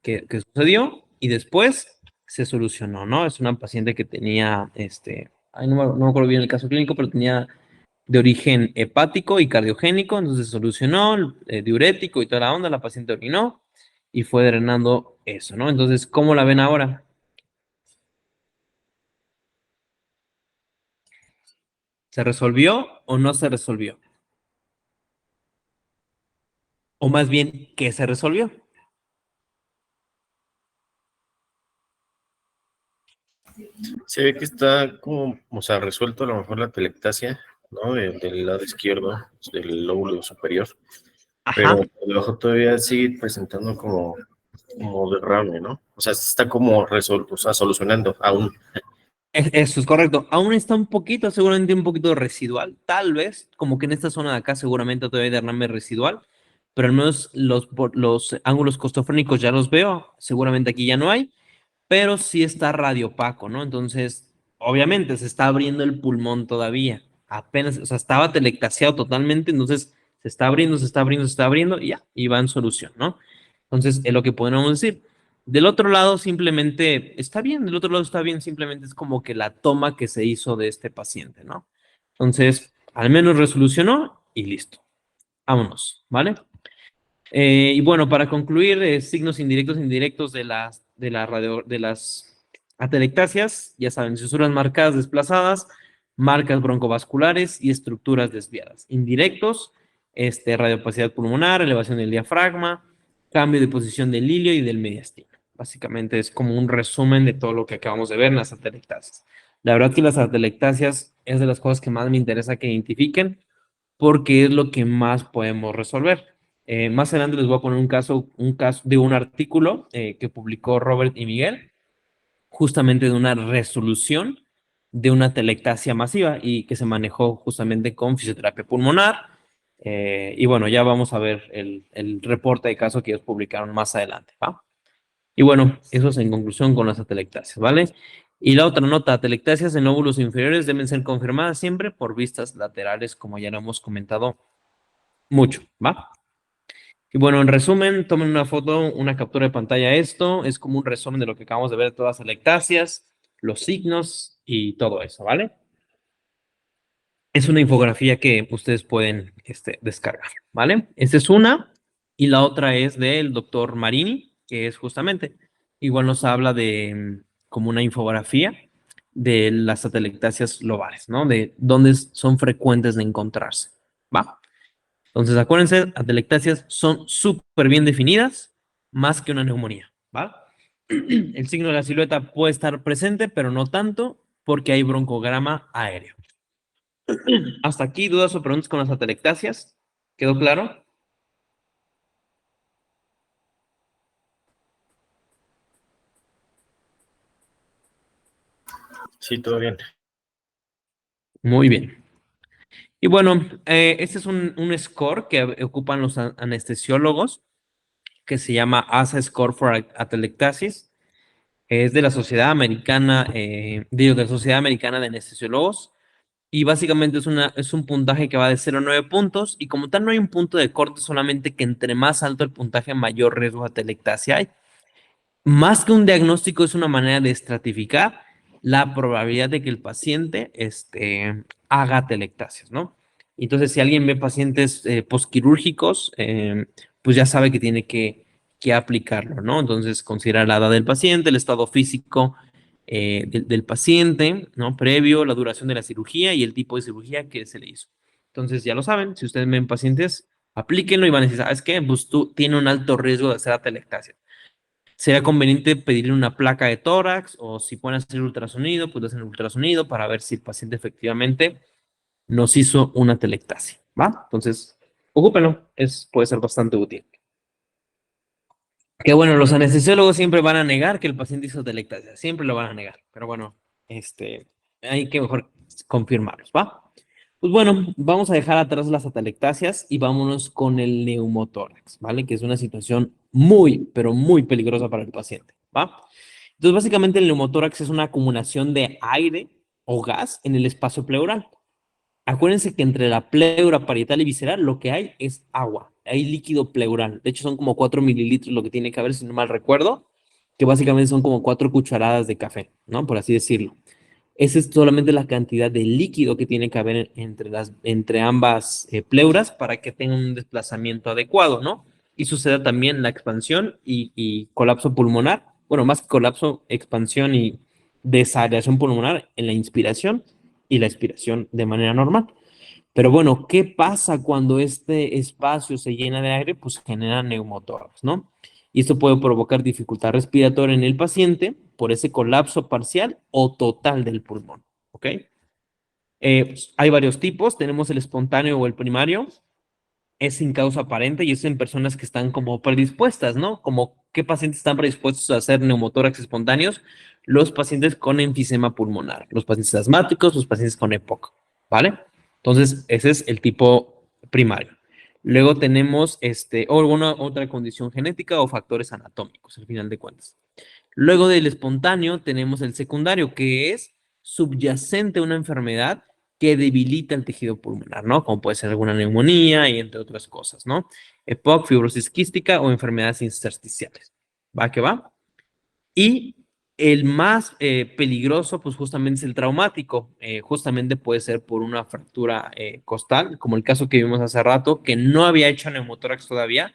que sucedió y después se solucionó, ¿no? Es una paciente que tenía, no me acuerdo bien el caso clínico, pero tenía de origen hepático y cardiogénico, entonces se solucionó, diurético y toda la onda, la paciente orinó y fue drenando eso, ¿no? Entonces, ¿cómo la ven ahora? ¿Se resolvió o no se resolvió? O más bien, ¿qué se resolvió? Se ve que está como, o sea, resuelto a lo mejor la telectasia, ¿no? Del lado izquierdo, del lóbulo superior, pero Ajá, por debajo todavía sigue presentando como derrame, ¿no? O sea, se está como resuelto, o sea, solucionando aún. eso es correcto. Aún está un poquito, seguramente un poquito residual, tal vez, como que en esta zona de acá seguramente todavía hay derrame residual, pero al menos los ángulos costofrénicos ya los veo, seguramente aquí ya no hay, pero sí está radiopaco, ¿no? Entonces, obviamente se está abriendo el pulmón todavía, apenas, o sea, estaba telectasiado totalmente, entonces se está abriendo, se está abriendo, se está abriendo y ya, y va en solución, ¿no? Entonces, es lo que podemos decir. Del otro lado, simplemente está bien, del otro lado está bien, simplemente es como que la toma que se hizo de este paciente, ¿no? Entonces, al menos resolucionó y listo. Vámonos, ¿vale? Y bueno, para concluir, signos indirectos e indirectos de las atelectasias, ya saben, fisuras marcadas desplazadas, marcas broncovasculares y estructuras desviadas. Indirectos, radiopacidad pulmonar, elevación del diafragma, cambio de posición del hilio y del mediastino. Básicamente es como un resumen de todo lo que acabamos de ver en las atelectasias. La verdad que las atelectasias es de las cosas que más me interesa que identifiquen porque es lo que más podemos resolver. Más adelante les voy a poner un caso de un artículo que publicó Robert y Miguel, justamente de una resolución de una atelectasia masiva y que se manejó justamente con fisioterapia pulmonar. Y bueno, ya vamos a ver el reporte de caso que ellos publicaron más adelante, ¿va? Y bueno, eso es en conclusión con las atelectasias, ¿vale? Y la otra nota, atelectasias en lóbulos inferiores deben ser confirmadas siempre por vistas laterales, como ya lo hemos comentado mucho, ¿va? Y bueno, en resumen, tomen una foto, una captura de pantalla. Esto es como un resumen de lo que acabamos de ver de todas las atelectasias, los signos y todo eso, ¿vale? Es una infografía que ustedes pueden descargar, ¿vale? Esta es una y la otra es del doctor Marini, que es justamente, igual nos habla de como una infografía de las atelectasias lobales, ¿no? De dónde son frecuentes de encontrarse, ¿va? Entonces, acuérdense, atelectasias son súper bien definidas, más que una neumonía, ¿va? El signo de la silueta puede estar presente, pero no tanto, porque hay broncograma aéreo. Hasta aquí, dudas o preguntas con las atelectasias. ¿Quedó claro? Sí, todo bien. Muy bien. Y bueno, este es un score que ocupan los anestesiólogos, que se llama ASA Score for Atelectasis. Es de la Sociedad Americana, de la Sociedad Americana de Anestesiólogos. Y básicamente es un puntaje que va de 0 a 9 puntos. Y como tal, no hay un punto de corte, solamente que entre más alto el puntaje, mayor riesgo de atelectasia hay. Más que un diagnóstico, es una manera de estratificar la probabilidad de que el paciente haga atelectasias, ¿no? Entonces, si alguien ve pacientes posquirúrgicos, pues ya sabe que tiene que aplicarlo, ¿no? Entonces, considera la edad del paciente, el estado físico del paciente, ¿no? Previo, la duración de la cirugía y el tipo de cirugía que se le hizo. Entonces, ya lo saben, si ustedes ven pacientes, aplíquenlo y van a decir, ¿sabes qué? Pues tú tienes un alto riesgo de hacer atelectasia. Sería conveniente pedirle una placa de tórax o si pueden hacer ultrasonido, pues hacen ultrasonido para ver si el paciente efectivamente nos hizo una telectasia, ¿va? Entonces, ocúpenlo, puede ser bastante útil. Que bueno, los anestesiólogos siempre van a negar que el paciente hizo telectasia, siempre lo van a negar, pero bueno, hay que mejor confirmarlos, ¿va? Pues bueno, vamos a dejar atrás las atelectasias y vámonos con el neumotórax, ¿vale? Que es una situación muy, pero muy peligrosa para el paciente, ¿va? Entonces, básicamente el neumotórax es una acumulación de aire o gas en el espacio pleural. Acuérdense que entre la pleura parietal y visceral lo que hay es agua, hay líquido pleural. De hecho, son como 4 mililitros lo que tiene que haber, si no mal recuerdo, que básicamente son como 4 cucharadas de café, ¿no? Por así decirlo. Esa es solamente la cantidad de líquido que tiene que haber entre ambas pleuras para que tenga un desplazamiento adecuado, ¿no? Y suceda también la expansión y colapso pulmonar. Bueno, más que colapso, expansión y desagregación pulmonar en la inspiración y la expiración de manera normal. Pero bueno, ¿qué pasa cuando este espacio se llena de aire? Pues genera neumotórax, ¿no? Y esto puede provocar dificultad respiratoria en el paciente por ese colapso parcial o total del pulmón, ¿ok? Hay varios tipos, tenemos el espontáneo o el primario, es sin causa aparente y es en personas que están como predispuestas, ¿no? Como qué pacientes están predispuestos a hacer neumotórax espontáneos, los pacientes con enfisema pulmonar, los pacientes asmáticos, los pacientes con EPOC, ¿vale? Entonces, ese es el tipo primario. Luego tenemos o alguna otra condición genética o factores anatómicos, al final de cuentas. Luego del espontáneo tenemos el secundario, que es subyacente a una enfermedad que debilita el tejido pulmonar, ¿no? Como puede ser alguna neumonía y entre otras cosas, ¿no? EPOC, fibrosis quística o enfermedades intersticiales. ¿Va que va? Y el más peligroso, pues justamente es el traumático. Justamente puede ser por una fractura costal, como el caso que vimos hace rato, que no había hecho neumotórax todavía,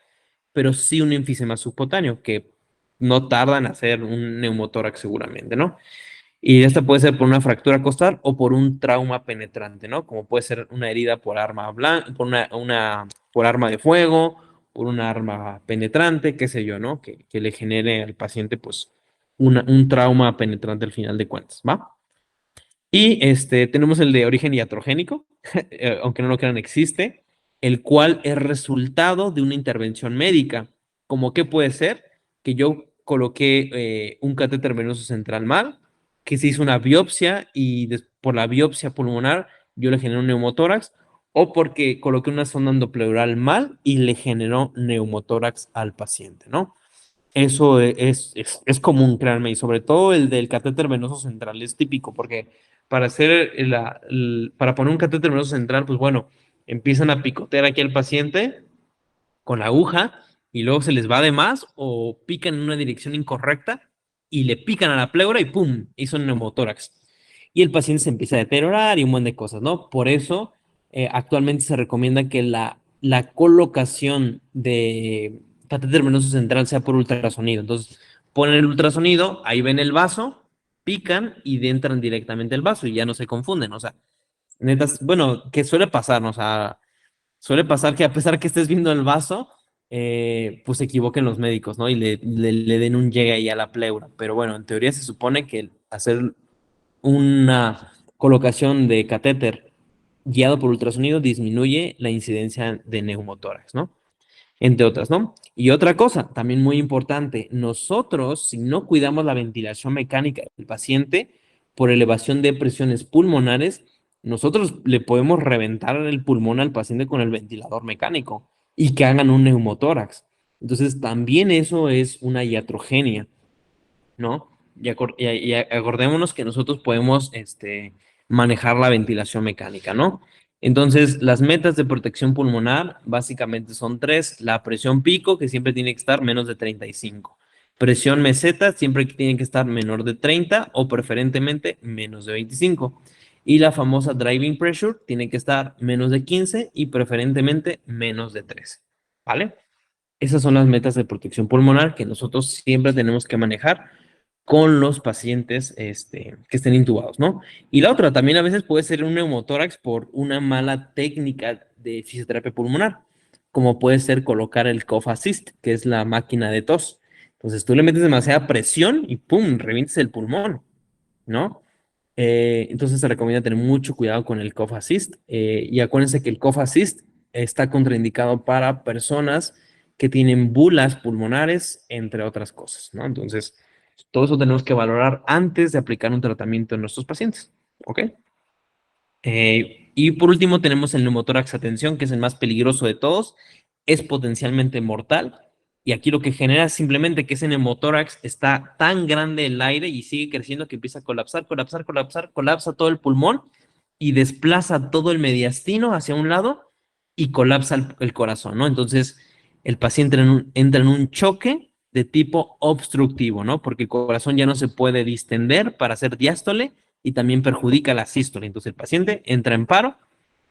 pero sí un enfisema subcutáneo, que no tarda en hacer un neumotórax seguramente, ¿no? Y esta puede ser por una fractura costal o por un trauma penetrante, ¿no? Como puede ser una herida por arma blanca, por arma de fuego por un arma penetrante, qué sé yo, ¿no? Que le genere al paciente, pues, un trauma penetrante al final de cuentas, ¿va? Y tenemos el de origen iatrogénico, aunque no lo crean, existe, el cual es resultado de una intervención médica. ¿Cómo qué puede ser? Que yo coloqué un catéter venoso central mal, que se hizo una biopsia y por la biopsia pulmonar yo le generé un neumotórax, o porque coloqué una sonda endopleural mal y le generó neumotórax al paciente, ¿no? Eso es común, créanme, y sobre todo el del catéter venoso central es típico, porque para hacer para poner un catéter venoso central, pues bueno, empiezan a picotear aquí al paciente con la aguja y luego se les va de más o pican en una dirección incorrecta y le pican a la pleura y ¡pum! Hizo un neumotórax. Y el paciente se empieza a deteriorar y un montón de cosas, ¿no? Por eso, actualmente se recomienda que la colocación de catéter venoso central sea por ultrasonido. Entonces, ponen el ultrasonido, ahí ven el vaso, pican y entran directamente el vaso y ya no se confunden. O sea, netas, bueno, que suele pasar, ¿no? O sea, suele pasar que a pesar que estés viendo el vaso, pues se equivoquen los médicos, ¿no? Y le den un llegue ahí a la pleura. Pero bueno, en teoría se supone que hacer una colocación de catéter guiado por ultrasonido disminuye la incidencia de neumotórax, ¿no? Entre otras, ¿no? Y otra cosa, también muy importante, nosotros, si no cuidamos la ventilación mecánica del paciente por elevación de presiones pulmonares, nosotros le podemos reventar el pulmón al paciente con el ventilador mecánico y que hagan un neumotórax. Entonces, también eso es una iatrogenia, ¿no? Y acordémonos que nosotros podemos manejar la ventilación mecánica, ¿no? Entonces, las metas de protección pulmonar básicamente son tres. La presión pico, que siempre tiene que estar menos de 35. Presión meseta, siempre tiene que estar menor de 30 o preferentemente menos de 25. Y la famosa driving pressure tiene que estar menos de 15 y preferentemente menos de 13. ¿Vale? Esas son las metas de protección pulmonar que nosotros siempre tenemos que manejar con los pacientes que estén intubados, ¿no? Y la otra también a veces puede ser un neumotórax por una mala técnica de fisioterapia pulmonar, como puede ser colocar el cough assist, que es la máquina de tos. Entonces tú le metes demasiada presión y ¡pum! Revientes el pulmón, ¿no? Entonces se recomienda tener mucho cuidado con el cough assist y acuérdense que el cough assist está contraindicado para personas que tienen bulas pulmonares, entre otras cosas, ¿no? Entonces, todo eso tenemos que valorar antes de aplicar un tratamiento en nuestros pacientes, ¿ok? Y por último tenemos el neumotórax atención, que es el más peligroso de todos, es potencialmente mortal, y aquí lo que genera es simplemente que ese neumotórax está tan grande el aire y sigue creciendo que empieza a colapsar, colapsar, colapsar, colapsa todo el pulmón y desplaza todo el mediastino hacia un lado y colapsa el corazón, ¿no? Entonces, el paciente entra en un choque de tipo obstructivo, ¿no? Porque el corazón ya no se puede distender para hacer diástole y también perjudica la sístole. Entonces, el paciente entra en paro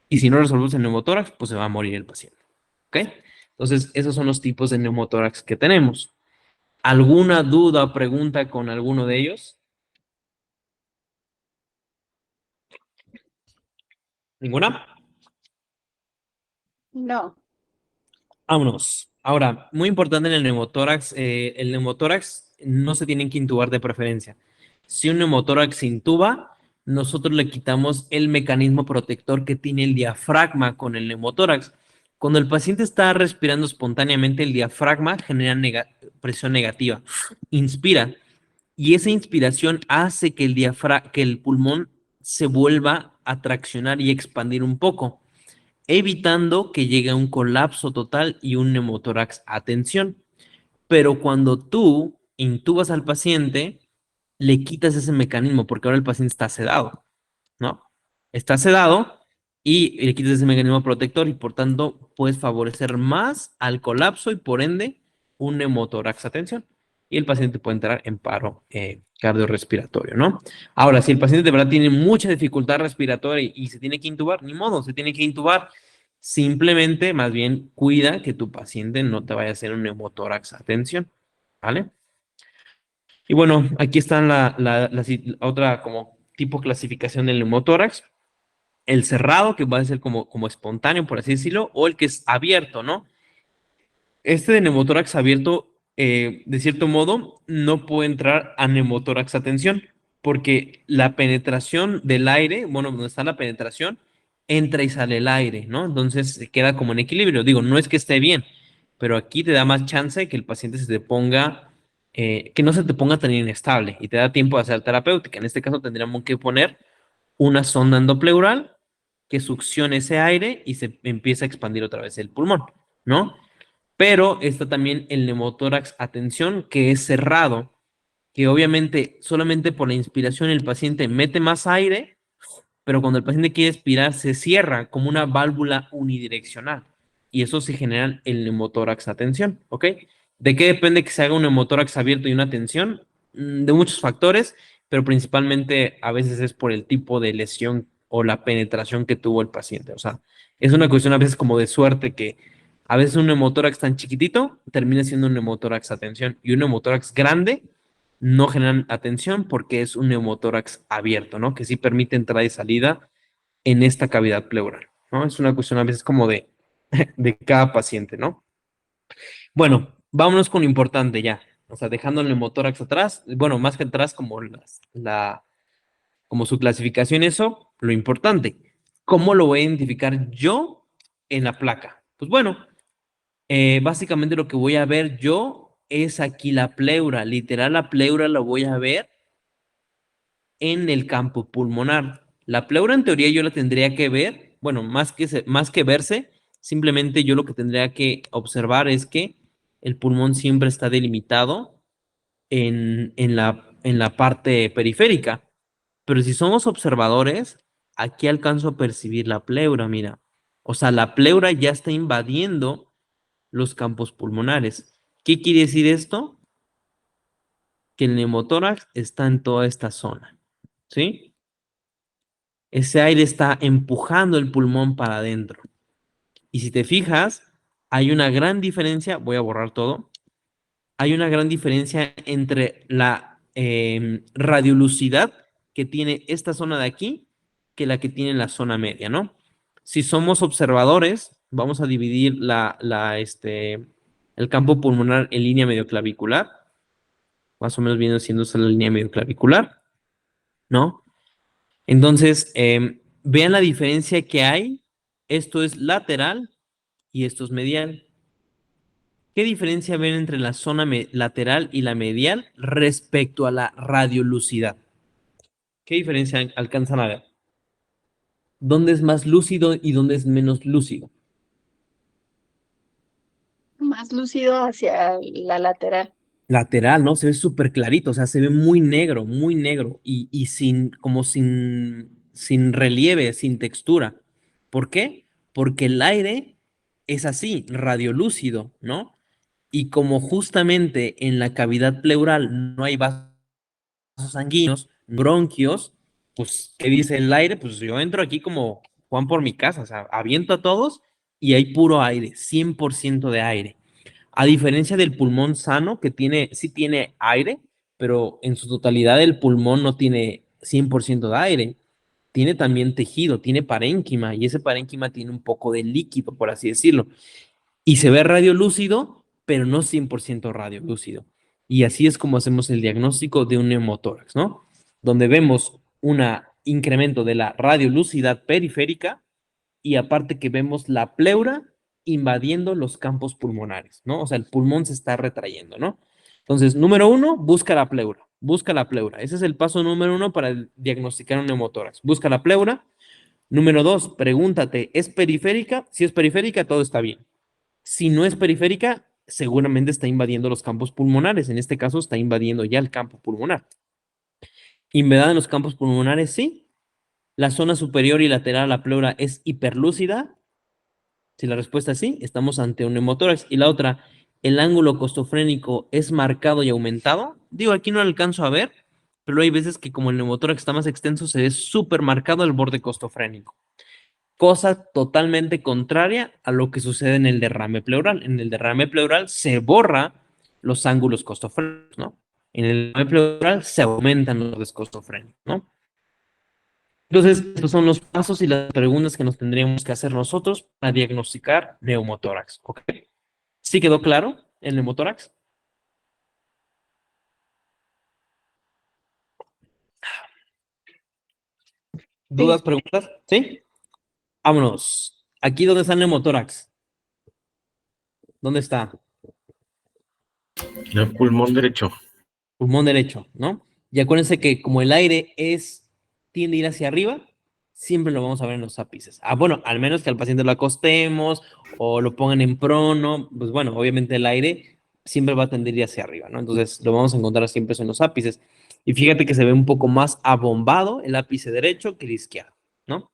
y si no resolvemos el neumotórax, pues se va a morir el paciente, ¿ok? Entonces, esos son los tipos de neumotórax que tenemos. ¿Alguna duda o pregunta con alguno de ellos? ¿Ninguna? No. Vámonos. Ahora, muy importante en el neumotórax no se tienen que intubar de preferencia. Si un neumotórax se intuba, nosotros le quitamos el mecanismo protector que tiene el diafragma con el neumotórax. Cuando el paciente está respirando espontáneamente, el diafragma genera presión negativa, inspira, y esa inspiración hace que que el pulmón se vuelva a traccionar y expandir un poco, evitando que llegue a un colapso total y un neumotórax a tensión. Pero cuando tú intubas al paciente, le quitas ese mecanismo porque ahora el paciente está sedado, ¿no? Está sedado y le quitas ese mecanismo protector y por tanto puedes favorecer más al colapso y por ende un neumotórax a tensión. Y el paciente puede entrar en paro cardiorrespiratorio, ¿no? Ahora, si el paciente de verdad tiene mucha dificultad respiratoria y se tiene que intubar, ni modo, se tiene que intubar. Simplemente, más bien, cuida que tu paciente no te vaya a hacer un neumotórax a tensión, ¿vale? Y bueno, aquí está la otra como tipo clasificación del neumotórax. El cerrado, que va a ser como espontáneo, por así decirlo, o el que es abierto, ¿no? este de neumotórax abierto, de cierto modo, no puede entrar a neumotórax a tensión, porque la penetración del aire, bueno, donde está la penetración, entra y sale el aire, ¿no? Entonces se queda como en equilibrio. Digo, no es que esté bien, pero aquí te da más chance que el paciente se te ponga, que no se te ponga tan inestable y te da tiempo de hacer terapéutica. En este caso tendríamos que poner una sonda endopleural que succione ese aire y se empieza a expandir otra vez el pulmón, ¿no? Pero está también el neumotórax a tensión, que es cerrado, que obviamente solamente por la inspiración el paciente mete más aire, pero cuando el paciente quiere expirar se cierra como una válvula unidireccional y eso se genera el neumotórax a tensión, ¿ok? ¿De qué depende que se haga un neumotórax abierto y una tensión? De muchos factores, pero principalmente a veces es por el tipo de lesión o la penetración que tuvo el paciente. O sea, es una cuestión a veces como de suerte que a veces un neumotórax tan chiquitito termina siendo un neumotórax a tensión y un neumotórax grande no generan atención porque es un neumotórax abierto, ¿no? Que sí permite entrada y salida en esta cavidad pleural, ¿no? Es una cuestión a veces como de cada paciente, ¿no? Bueno, vámonos con lo importante ya. O sea, dejando el neumotórax atrás, bueno, más que atrás como como su clasificación, eso, lo importante. ¿Cómo lo voy a identificar yo en la placa? Pues bueno, básicamente lo que voy a ver yo es aquí la pleura. Literal, la pleura la voy a ver en el campo pulmonar. La pleura en teoría yo la tendría que ver, bueno, más que verse, simplemente yo lo que tendría que observar es que el pulmón siempre está delimitado en la parte periférica. Pero si somos observadores, aquí alcanzo a percibir la pleura, mira. O sea, la pleura ya está invadiendo los campos pulmonares. ¿Qué quiere decir esto? Que el neumotórax está en toda esta zona, ¿sí? Ese aire está empujando el pulmón para adentro. Y si te fijas, hay una gran diferencia, voy a borrar todo, hay una gran diferencia entre la radiolucidad que tiene esta zona de aquí que la que tiene la zona media, ¿no? Si somos observadores, vamos a dividir el campo pulmonar en línea medioclavicular, más o menos viene siendo esa la línea medioclavicular, ¿no? Entonces, vean la diferencia que hay. Esto es lateral y esto es medial. ¿Qué diferencia ven entre la zona lateral y la medial respecto a la radiolucidad? ¿Qué diferencia alcanzan a ver? ¿Dónde es más lúcido y dónde es menos lúcido? Más lúcido hacia la lateral. Lateral, ¿no? Se ve súper clarito, o sea, se ve muy negro y sin relieve, sin textura. ¿Por qué? Porque el aire es así, radiolúcido, ¿no? Y como justamente en la cavidad pleural no hay vasos sanguíneos, bronquios, pues, ¿qué dice el aire? Pues yo entro aquí como Juan por mi casa, o sea, aviento a todos y hay puro aire, 100% de aire. A diferencia del pulmón sano, que sí tiene aire, pero en su totalidad el pulmón no tiene 100% de aire. Tiene también tejido, tiene parénquima, y ese parénquima tiene un poco de líquido, por así decirlo. Y se ve radiolúcido, pero no 100% radiolúcido. Y así es como hacemos el diagnóstico de un neumotórax, ¿no? Donde vemos un incremento de la radiolucidad periférica y aparte que vemos la pleura invadiendo los campos pulmonares, ¿no? O sea, el pulmón se está retrayendo, ¿no? Entonces, número uno, busca la pleura. Busca la pleura. Ese es el paso número uno para diagnosticar un neumotórax. Busca la pleura. Número dos, pregúntate, ¿es periférica? Si es periférica, todo está bien. Si no es periférica, seguramente está invadiendo los campos pulmonares. En este caso, está invadiendo ya el campo pulmonar. ¿Invadida en los campos pulmonares? Sí. La zona superior y lateral a la pleura es hiperlúcida. Si la respuesta es sí, estamos ante un neumotórax. Y la otra, ¿el ángulo costofrénico es marcado y aumentado? Digo, aquí no lo alcanzo a ver, pero hay veces que como el neumotórax está más extenso, se ve súper marcado el borde costofrénico. Cosa totalmente contraria a lo que sucede en el derrame pleural. En el derrame pleural se borra los ángulos costofrénicos, ¿no? En el derrame pleural se aumentan los bordes costofrénicos, ¿no? Entonces, estos son los pasos y las preguntas que nos tendríamos que hacer nosotros para diagnosticar neumotórax, ¿ok? ¿Sí quedó claro el neumotórax? ¿Dudas, preguntas? ¿Sí? Vámonos. Aquí, ¿dónde está el neumotórax? ¿Dónde está? El pulmón derecho. Pulmón derecho, ¿no? Y acuérdense que como el aire tiende a ir hacia arriba, siempre lo vamos a ver en los ápices. Bueno, al menos que al paciente lo acostemos o lo pongan en prono, pues bueno, obviamente el aire siempre va a tender a ir hacia arriba, ¿no? Entonces lo vamos a encontrar siempre en los ápices. Y fíjate que se ve un poco más abombado el ápice derecho que el izquierdo, ¿no?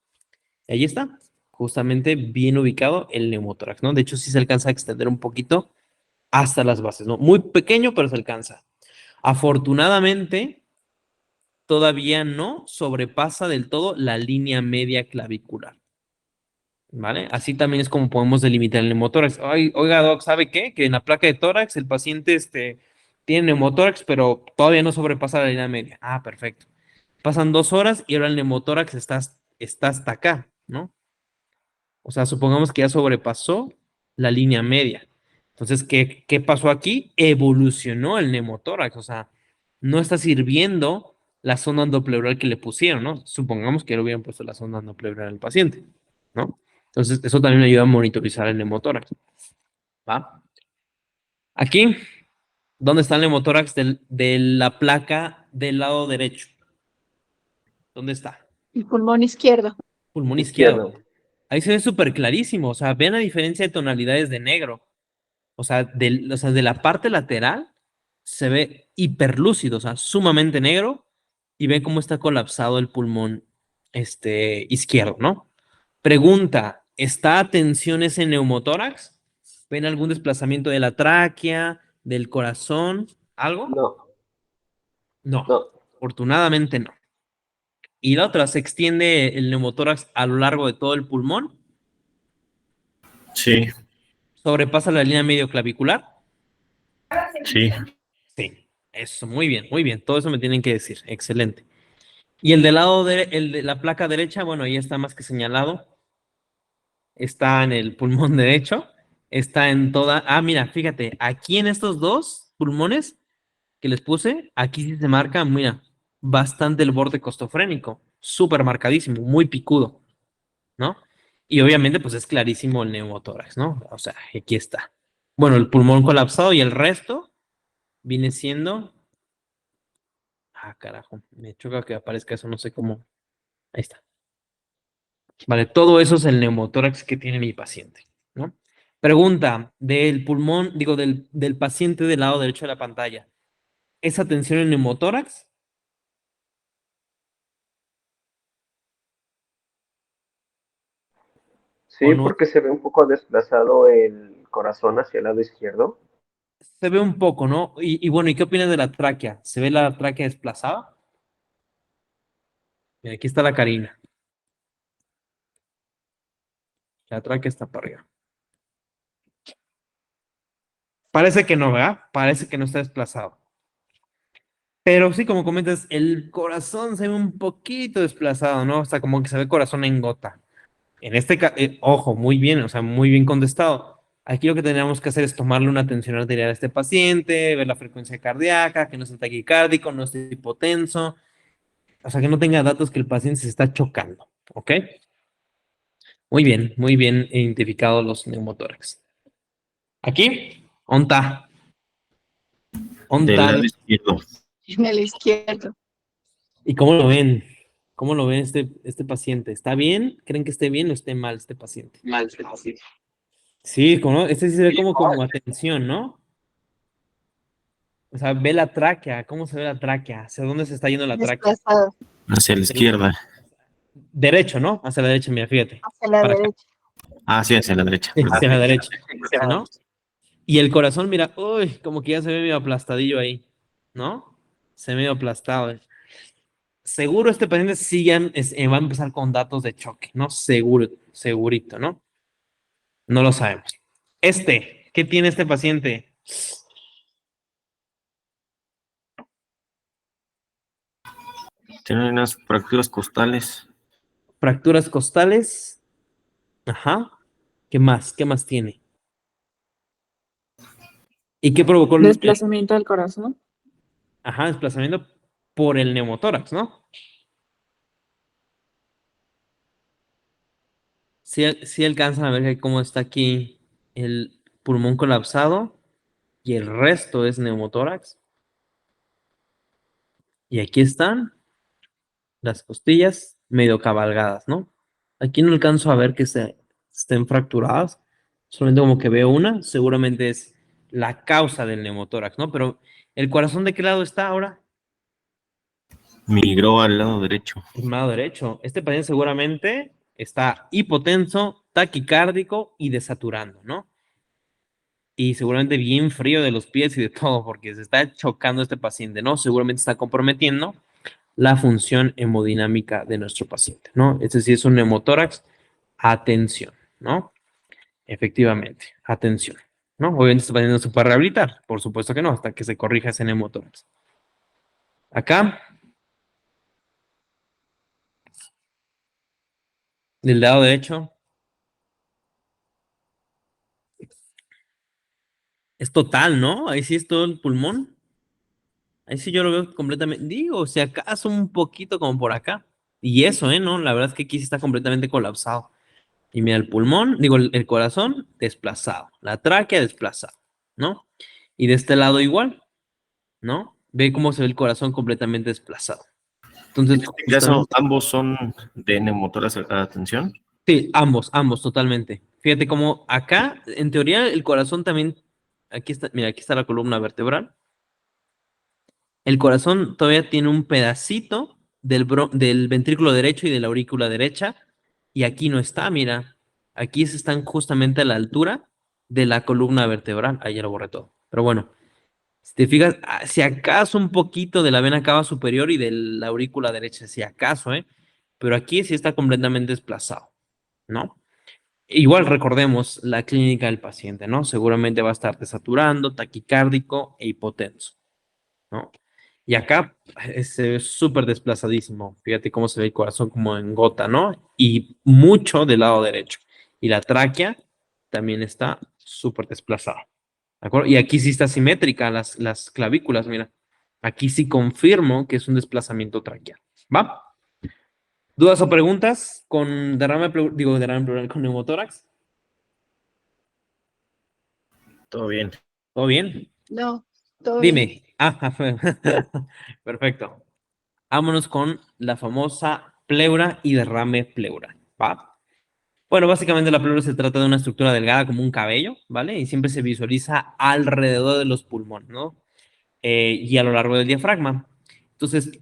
Y ahí está, justamente bien ubicado el neumotórax, ¿no? De hecho, sí se alcanza a extender un poquito hasta las bases, ¿no? Muy pequeño, pero se alcanza. Afortunadamente, todavía no sobrepasa del todo la línea media clavicular, ¿vale? Así también es como podemos delimitar el neumotórax. Oiga, doc, ¿sabe qué? Que en la placa de tórax el paciente tiene neumotórax, pero todavía no sobrepasa la línea media. Ah, perfecto. Pasan 2 horas y ahora el neumotórax está hasta acá, ¿no? O sea, supongamos que ya sobrepasó la línea media. Entonces, ¿qué pasó aquí? Evolucionó el neumotórax, o sea, no está sirviendo la sonda endopleural que le pusieron, ¿no? Supongamos que le hubieran puesto la sonda endopleural al paciente, ¿no? Entonces, eso también ayuda a monitorizar el neumotórax, ¿va? Aquí, ¿dónde está el neumotórax de la placa del lado derecho? ¿Dónde está? El pulmón izquierdo. Pulmón izquierdo. Ahí se ve súper clarísimo, o sea, ven la diferencia de tonalidades de negro. O sea, de la parte lateral se ve hiperlúcido, o sea, sumamente negro, y ven cómo está colapsado el pulmón izquierdo, ¿no? Pregunta, ¿está a tensión ese neumotórax? ¿Ven algún desplazamiento de la tráquea, del corazón? ¿Algo? No, No, no. afortunadamente no. Y la otra, ¿se extiende el neumotórax a lo largo de todo el pulmón? Sí, ¿Sobrepasa la línea medio clavicular? sí. Sí, eso, muy bien, muy bien. Todo eso me tienen que decir. Excelente. Y el de la placa derecha, bueno, ahí está más que señalado. Está en el pulmón derecho. Está en toda. Ah, mira, fíjate, aquí en estos dos pulmones que les puse, aquí sí se marca, mira, bastante el borde costofrénico. Súper marcadísimo, muy picudo, ¿no? Y obviamente, pues es clarísimo el neumotórax, ¿no? O sea, aquí está. Bueno, el pulmón colapsado y el resto viene siendo. Ah, carajo, me choca que aparezca eso, no sé cómo. Ahí está. Vale, todo eso es el neumotórax que tiene mi paciente, ¿no? Pregunta, del pulmón, digo, del paciente del lado derecho de la pantalla. ¿Es atención en neumotórax o Sí, no? porque se ve un poco desplazado el corazón hacia el lado izquierdo. Se ve un poco, ¿no? Y bueno, ¿y qué opinas de la tráquea? ¿Se ve la tráquea desplazada? Mira, aquí está la carina. La tráquea está para arriba. Parece que no, ¿verdad? Parece que no está desplazado. Pero sí, como comentas, el corazón se ve un poquito desplazado, ¿no? O sea, como que se ve corazón en gota. En este caso, ojo, muy bien, o sea, muy bien contestado. Aquí lo que tendríamos que hacer es tomarle una tensión arterial a este paciente, ver la frecuencia cardíaca, que no esté taquicárdico, no esté hipotenso, o sea, que no tenga datos que el paciente se está chocando, ¿ok? Muy bien identificados los neumotórax. Aquí, onta, Del onta. lado izquierdo. En el izquierdo. ¿Y cómo lo ven? ¿Cómo lo ven este paciente? ¿Está bien? ¿Creen que esté bien o esté mal este paciente? Mal, sí. Sí, este sí se ve como atención, ¿no? O sea, ve la tráquea, ¿cómo se ve la tráquea? ¿Hacia dónde se está yendo la tráquea? Desplazado Hacia la izquierda. Derecho, ¿no? Hacia la derecha, mira, fíjate. hacia la Para acá. derecha. Ah, sí, hacia la derecha. Sí, Perdón. hacia la derecha. ¿Sí, no? Y el corazón, mira, uy, como que ya se ve medio aplastadillo ahí, ¿no? Se ve medio aplastado. Seguro este paciente sí va a empezar con datos de choque, ¿no? Seguro, segurito, ¿no? No lo sabemos. ¿Qué tiene este paciente? Tiene unas fracturas costales. Fracturas costales. Ajá. ¿Qué más? ¿Qué más tiene? ¿Y qué provocó Desplazamiento del corazón. Ajá, desplazamiento por el neumotórax, ¿no? Sí alcanzan a ver que cómo está aquí el pulmón colapsado y el resto es neumotórax. Y aquí están las costillas medio cabalgadas, ¿no? Aquí no alcanzo a ver que estén fracturadas, solamente como que veo una, seguramente es la causa del neumotórax, ¿no? Pero ¿el corazón de qué lado está ahora? Migró al lado derecho. El lado derecho. Este paciente seguramente está hipotenso, taquicárdico y desaturando, ¿no? Y seguramente bien frío de los pies y de todo, porque se está chocando este paciente, ¿no? Seguramente está comprometiendo la función hemodinámica de nuestro paciente, ¿no? Es decir, es un neumotórax, atención, ¿no? Efectivamente, atención, ¿no? Obviamente este paciente no se puede rehabilitar, por supuesto que no, hasta que se corrija ese neumotórax. Acá, del lado derecho, es total, ¿no? Ahí sí es todo el pulmón. Ahí sí yo lo veo completamente, digo, si acaso un poquito como por acá. Y eso, ¿no? La verdad es que aquí sí está completamente colapsado. Y mira, el pulmón, digo, el corazón desplazado, la tráquea desplazada, ¿no? Y de este lado igual, ¿no? Ve cómo se ve el corazón completamente desplazado. Entonces, En este caso, ambos son de neumotórax a atención. sí, ambos, totalmente. Fíjate cómo acá, en teoría, el corazón también, aquí está, mira, aquí está la columna vertebral. El corazón todavía tiene un pedacito del ventrículo derecho y de la aurícula derecha, y aquí no está, mira. Aquí están justamente a la altura de la columna vertebral. Ahí ya lo borré todo. Pero bueno, si te fijas, si acaso un poquito de la vena cava superior y de la aurícula derecha, si acaso, ¿eh? Pero aquí sí está completamente desplazado, ¿no? Igual recordemos la clínica del paciente, ¿no? Seguramente va a estar desaturando, taquicárdico e hipotenso, ¿no? Y acá se ve súper desplazadísimo. Fíjate cómo se ve el corazón como en gota, ¿no? Y mucho del lado derecho. Y la tráquea también está súper desplazada. ¿De acuerdo? Y aquí sí está simétrica las clavículas, mira. Aquí sí confirmo que es un desplazamiento traqueal. ¿Va? ¿Dudas o preguntas con derrame pleural con neumotórax? Todo bien. ¿Todo bien? No, todo bien. Dime. Ah, perfecto. Vámonos con la famosa pleura y derrame pleural, ¿va? Bueno, básicamente la pleura se trata de una estructura delgada como un cabello, ¿vale? Y siempre se visualiza alrededor de los pulmones, ¿no? Y a lo largo del diafragma. Entonces,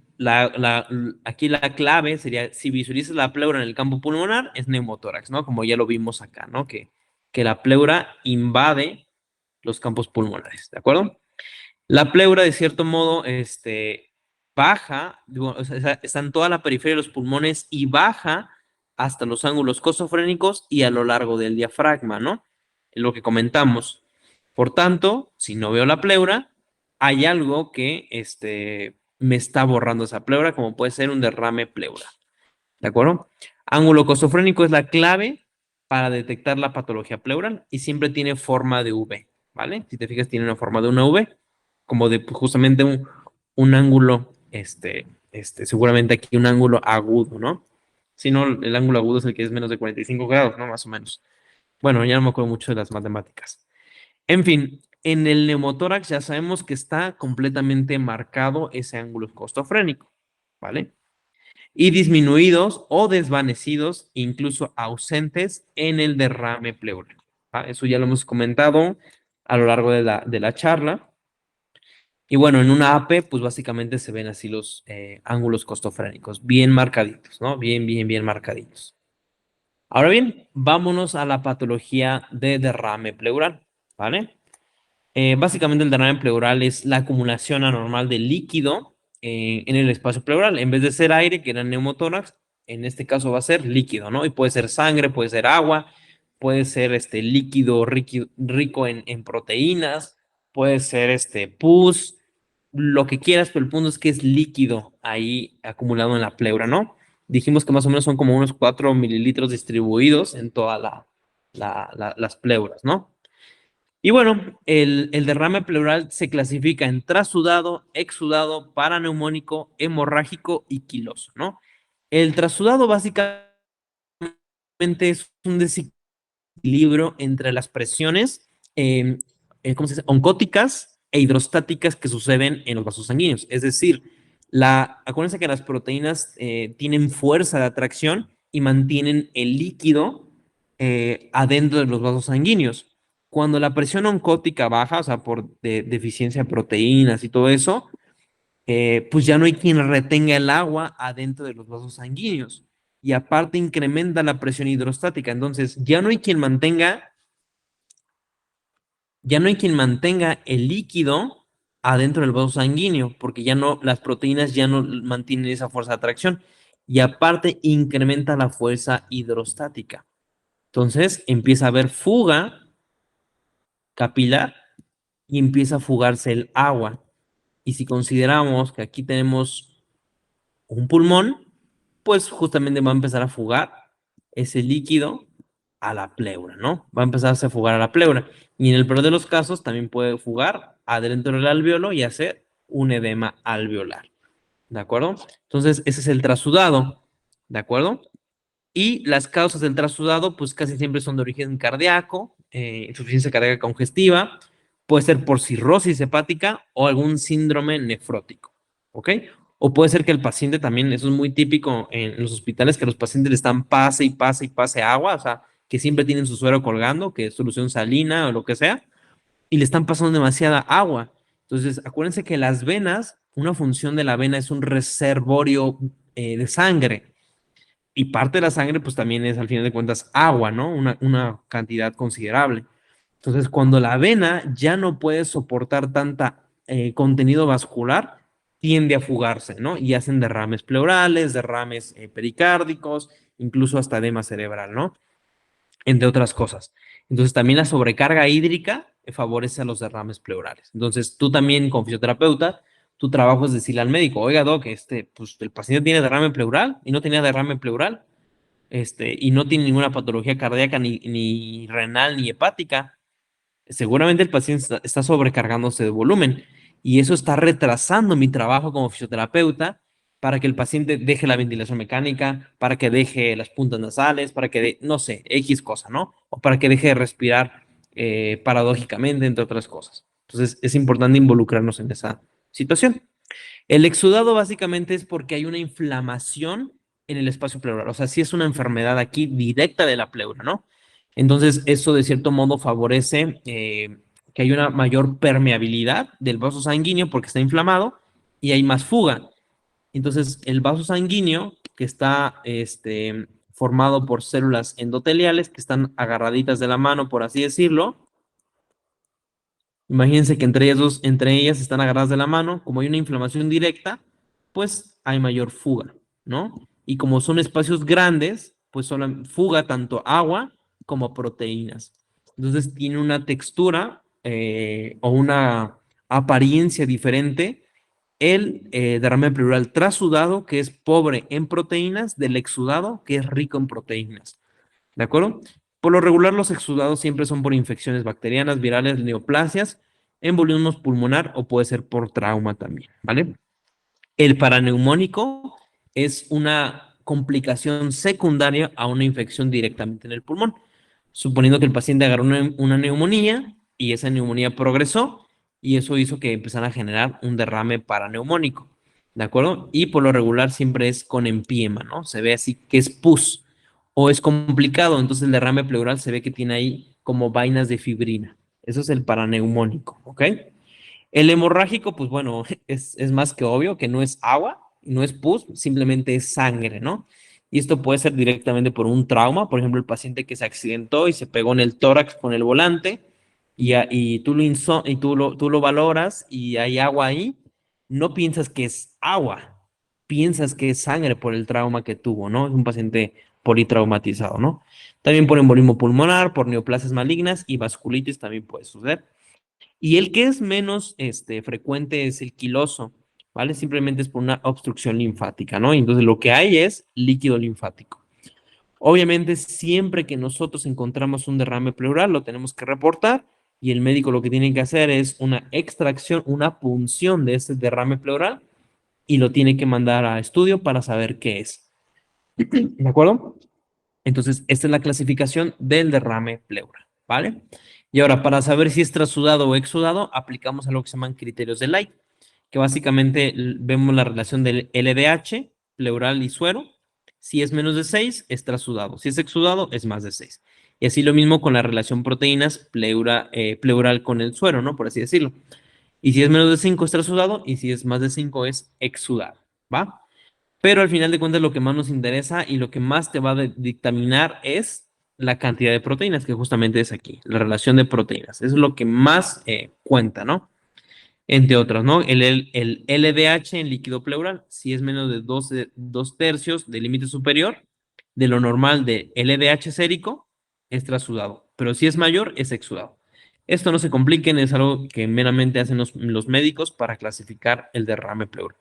aquí la clave sería, si visualizas la pleura en el campo pulmonar, es neumotórax, ¿no? Como ya lo vimos acá, ¿no? Que la pleura invade los campos pulmonares, ¿de acuerdo? La pleura, de cierto modo, baja, o sea, está en toda la periferia de los pulmones y baja hasta los ángulos costofrénicos y a lo largo del diafragma, ¿no? Es lo que comentamos. Por tanto, si no veo la pleura, hay algo que me está borrando esa pleura, como puede ser un derrame pleura. ¿De acuerdo? Ángulo costofrénico es la clave para detectar la patología pleural y siempre tiene forma de V, ¿vale? Si te fijas, tiene una forma de una V, como de pues, justamente un ángulo, seguramente aquí un ángulo agudo, ¿no? Si no, el ángulo agudo es el que es menos de 45 grados, ¿no? Más o menos. Bueno, ya no me acuerdo mucho de las matemáticas. En fin, en el neumotórax ya sabemos que está completamente marcado ese ángulo costofrénico, ¿vale? Y disminuidos o desvanecidos, incluso ausentes en el derrame pleural. ¿Ah? Eso ya lo hemos comentado a lo largo de la charla. Y bueno, en una AP, pues básicamente se ven así los ángulos costofrénicos, bien marcaditos, ¿no? Bien marcaditos. Ahora bien, vámonos a la patología de derrame pleural, ¿vale? Básicamente el derrame pleural es la acumulación anormal de líquido en el espacio pleural. En vez de ser aire, que era neumotórax, en este caso va a ser líquido, ¿no? Y puede ser sangre, puede ser agua, puede ser líquido rico en proteínas, puede ser pus, lo que quieras, pero el punto es que es líquido ahí acumulado en la pleura, ¿no? Dijimos que más o menos son como unos 4 mililitros distribuidos en toda las pleuras, ¿no? Y bueno, el derrame pleural se clasifica en trasudado, exudado, paraneumónico, hemorrágico y quiloso, ¿no? El trasudado básicamente es un desequilibrio entre las presiones, ¿cómo se dice? Oncóticas e hidrostáticas que suceden en los vasos sanguíneos. Es decir, acuérdense que las proteínas tienen fuerza de atracción y mantienen el líquido adentro de los vasos sanguíneos. Cuando la presión oncótica baja, o sea, por deficiencia de proteínas y todo eso, pues ya no hay quien retenga el agua adentro de los vasos sanguíneos. Y aparte incrementa la presión hidrostática. Entonces, ya no hay quien mantenga el líquido adentro del vaso sanguíneo, porque ya no, las proteínas ya no mantienen esa fuerza de atracción. Y aparte incrementa la fuerza hidrostática. Entonces, empieza a haber fuga capilar y empieza a fugarse el agua. Y si consideramos que aquí tenemos un pulmón, pues justamente va a empezar a fugar ese líquido a la pleura, ¿no? Va a empezarse a fugar a la pleura. Y en el peor de los casos también puede fugar adentro del alveolo y hacer un edema alveolar, ¿de acuerdo? Entonces, ese es el trasudado, ¿de acuerdo? Y las causas del trasudado, pues casi siempre son de origen cardíaco, insuficiencia cardíaca congestiva, puede ser por cirrosis hepática o algún síndrome nefrótico, ¿ok? O puede ser que el paciente también, eso es muy típico en los hospitales, que los pacientes le están pase y pase y pase agua, o sea, que siempre tienen su suero colgando, que es solución salina o lo que sea, y le están pasando demasiada agua. Entonces, acuérdense que las venas, una función de la vena es un reservorio de sangre. Y parte de la sangre, pues también es, al final de cuentas, agua, ¿no? Una cantidad considerable. Entonces, cuando la vena ya no puede soportar tanta contenido vascular, tiende a fugarse, ¿no? Y hacen derrames pleurales, derrames pericárdicos, incluso hasta edema cerebral, ¿no? Entre otras cosas. Entonces, también la sobrecarga hídrica favorece a los derrames pleurales. Entonces, tú también, como fisioterapeuta, tu trabajo es decirle al médico, oiga, doc, pues el paciente tiene derrame pleural y no tenía derrame pleural, y no tiene ninguna patología cardíaca, ni renal, ni hepática. Seguramente el paciente está sobrecargándose de volumen y eso está retrasando mi trabajo como fisioterapeuta para que el paciente deje la ventilación mecánica, para que deje las puntas nasales, para que, no sé, X cosa, ¿no? O para que deje de respirar paradójicamente, entre otras cosas. Entonces, es importante involucrarnos en esa situación. El exudado básicamente es porque hay una inflamación en el espacio pleural. O sea, sí es una enfermedad aquí directa de la pleura, ¿no? Entonces, eso de cierto modo favorece que hay una mayor permeabilidad del vaso sanguíneo porque está inflamado y hay más fuga. Entonces, el vaso sanguíneo que está formado por células endoteliales que están agarraditas de la mano, por así decirlo. Imagínense que entre ellas están agarradas de la mano, como hay una inflamación directa, pues hay mayor fuga, ¿no? Y como son espacios grandes, pues solo fuga tanto agua como proteínas. Entonces tiene una textura o una apariencia diferente el derrame pleural trasudado, que es pobre en proteínas, del exudado, que es rico en proteínas. ¿De acuerdo? Por lo regular, los exudados siempre son por infecciones bacterianas, virales, neoplasias, embolismo pulmonar o puede ser por trauma también, ¿vale? El paraneumónico es una complicación secundaria a una infección directamente en el pulmón, suponiendo que el paciente agarró una neumonía y esa neumonía progresó y eso hizo que empezaran a generar un derrame paraneumónico, ¿de acuerdo? Y por lo regular siempre es con empiema, ¿no? Se ve así que es pus o es complicado, entonces el derrame pleural se ve que tiene ahí como vainas de fibrina. Eso es el paraneumónico, ¿ok? El hemorrágico, pues bueno, es más que obvio que no es agua, no es pus, simplemente es sangre, ¿no? Y esto puede ser directamente por un trauma, por ejemplo, el paciente que se accidentó y se pegó en el tórax con el volante y tú lo valoras y hay agua ahí, no piensas que es agua, piensas que es sangre por el trauma que tuvo, ¿no? Es un paciente politraumatizado, ¿no? También por embolismo pulmonar, por neoplasias malignas y vasculitis también puede suceder. Y el que es menos frecuente es el quiloso, ¿vale? Simplemente es por una obstrucción linfática, ¿no? Y entonces lo que hay es líquido linfático. Obviamente, siempre que nosotros encontramos un derrame pleural, lo tenemos que reportar y el médico lo que tiene que hacer es una extracción, una punción de este derrame pleural y lo tiene que mandar a estudio para saber qué es. ¿De acuerdo? Entonces, esta es la clasificación del derrame pleural, ¿vale? Y ahora, para saber si es trasudado o exudado, aplicamos a lo que se llaman criterios de Light, que básicamente vemos la relación del LDH, pleural y suero. Si es menos de 6, es trasudado. Si es exudado, es más de 6. Y así lo mismo con la relación proteínas pleural con el suero, ¿no? Por así decirlo. Y si es menos de 5, es trasudado. Y si es más de 5, es exudado, ¿va? Pero al final de cuentas lo que más nos interesa y lo que más te va a dictaminar es la cantidad de proteínas, que justamente es aquí, la relación de proteínas. Eso es lo que más cuenta, ¿no? Entre otras, ¿no? El LDH en líquido pleural, si es menos de 2 tercios del límite superior de lo normal de LDH sérico, es trasudado. Pero si es mayor, es exudado. Esto no se compliquen, es algo que meramente hacen los médicos para clasificar el derrame pleural.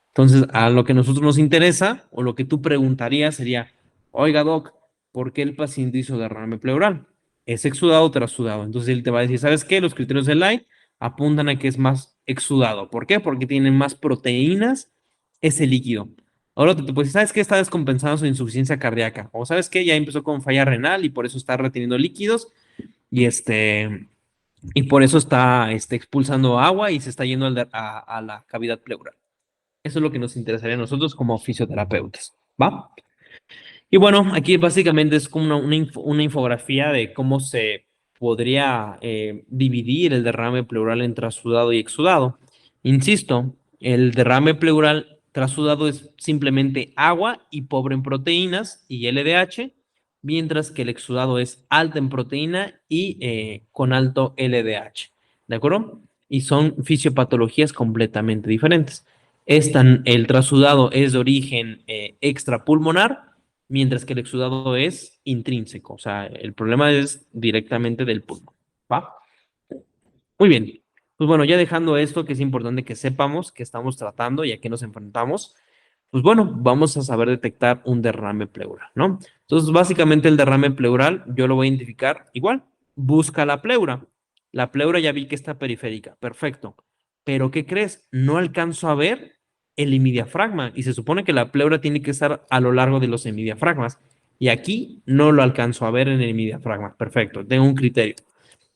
Entonces, a lo que a nosotros nos interesa, o lo que tú preguntarías sería, oiga, doc, ¿por qué el paciente hizo derrame pleural? ¿Es exudado o trasudado? Entonces él te va a decir, ¿sabes qué? Los criterios de Light apuntan a que es más exudado. ¿Por qué? Porque tiene más proteínas ese líquido. Ahora te puedes decir, ¿sabes qué? Está descompensando su insuficiencia cardíaca. O ¿sabes qué? Ya empezó con falla renal y por eso está reteniendo líquidos y y por eso está expulsando agua y se está yendo a la cavidad pleural. Eso es lo que nos interesaría a nosotros como fisioterapeutas, ¿va? Y bueno, aquí básicamente es como una infografía de cómo se podría dividir el derrame pleural en trasudado y exudado. Insisto, el derrame pleural trasudado es simplemente agua y pobre en proteínas y LDH, mientras que el exudado es alta en proteína y con alto LDH, ¿de acuerdo? Y son fisiopatologías completamente diferentes. El trasudado es de origen extrapulmonar, mientras que el exudado es intrínseco. O sea, el problema es directamente del pulmón. ¿Va? Muy bien. Pues bueno, ya dejando esto, que es importante que sepamos que estamos tratando y a qué nos enfrentamos, pues bueno, vamos a saber detectar un derrame pleural, ¿no? Entonces, básicamente el derrame pleural, yo lo voy a identificar igual. Busca la pleura. La pleura ya vi que está periférica. Perfecto. Pero, ¿qué crees? No alcanzo a ver el hemidiafragma y se supone que la pleura tiene que estar a lo largo de los hemidiafragmas. Y aquí no lo alcanzo a ver en el hemidiafragma. Perfecto. Tengo un criterio.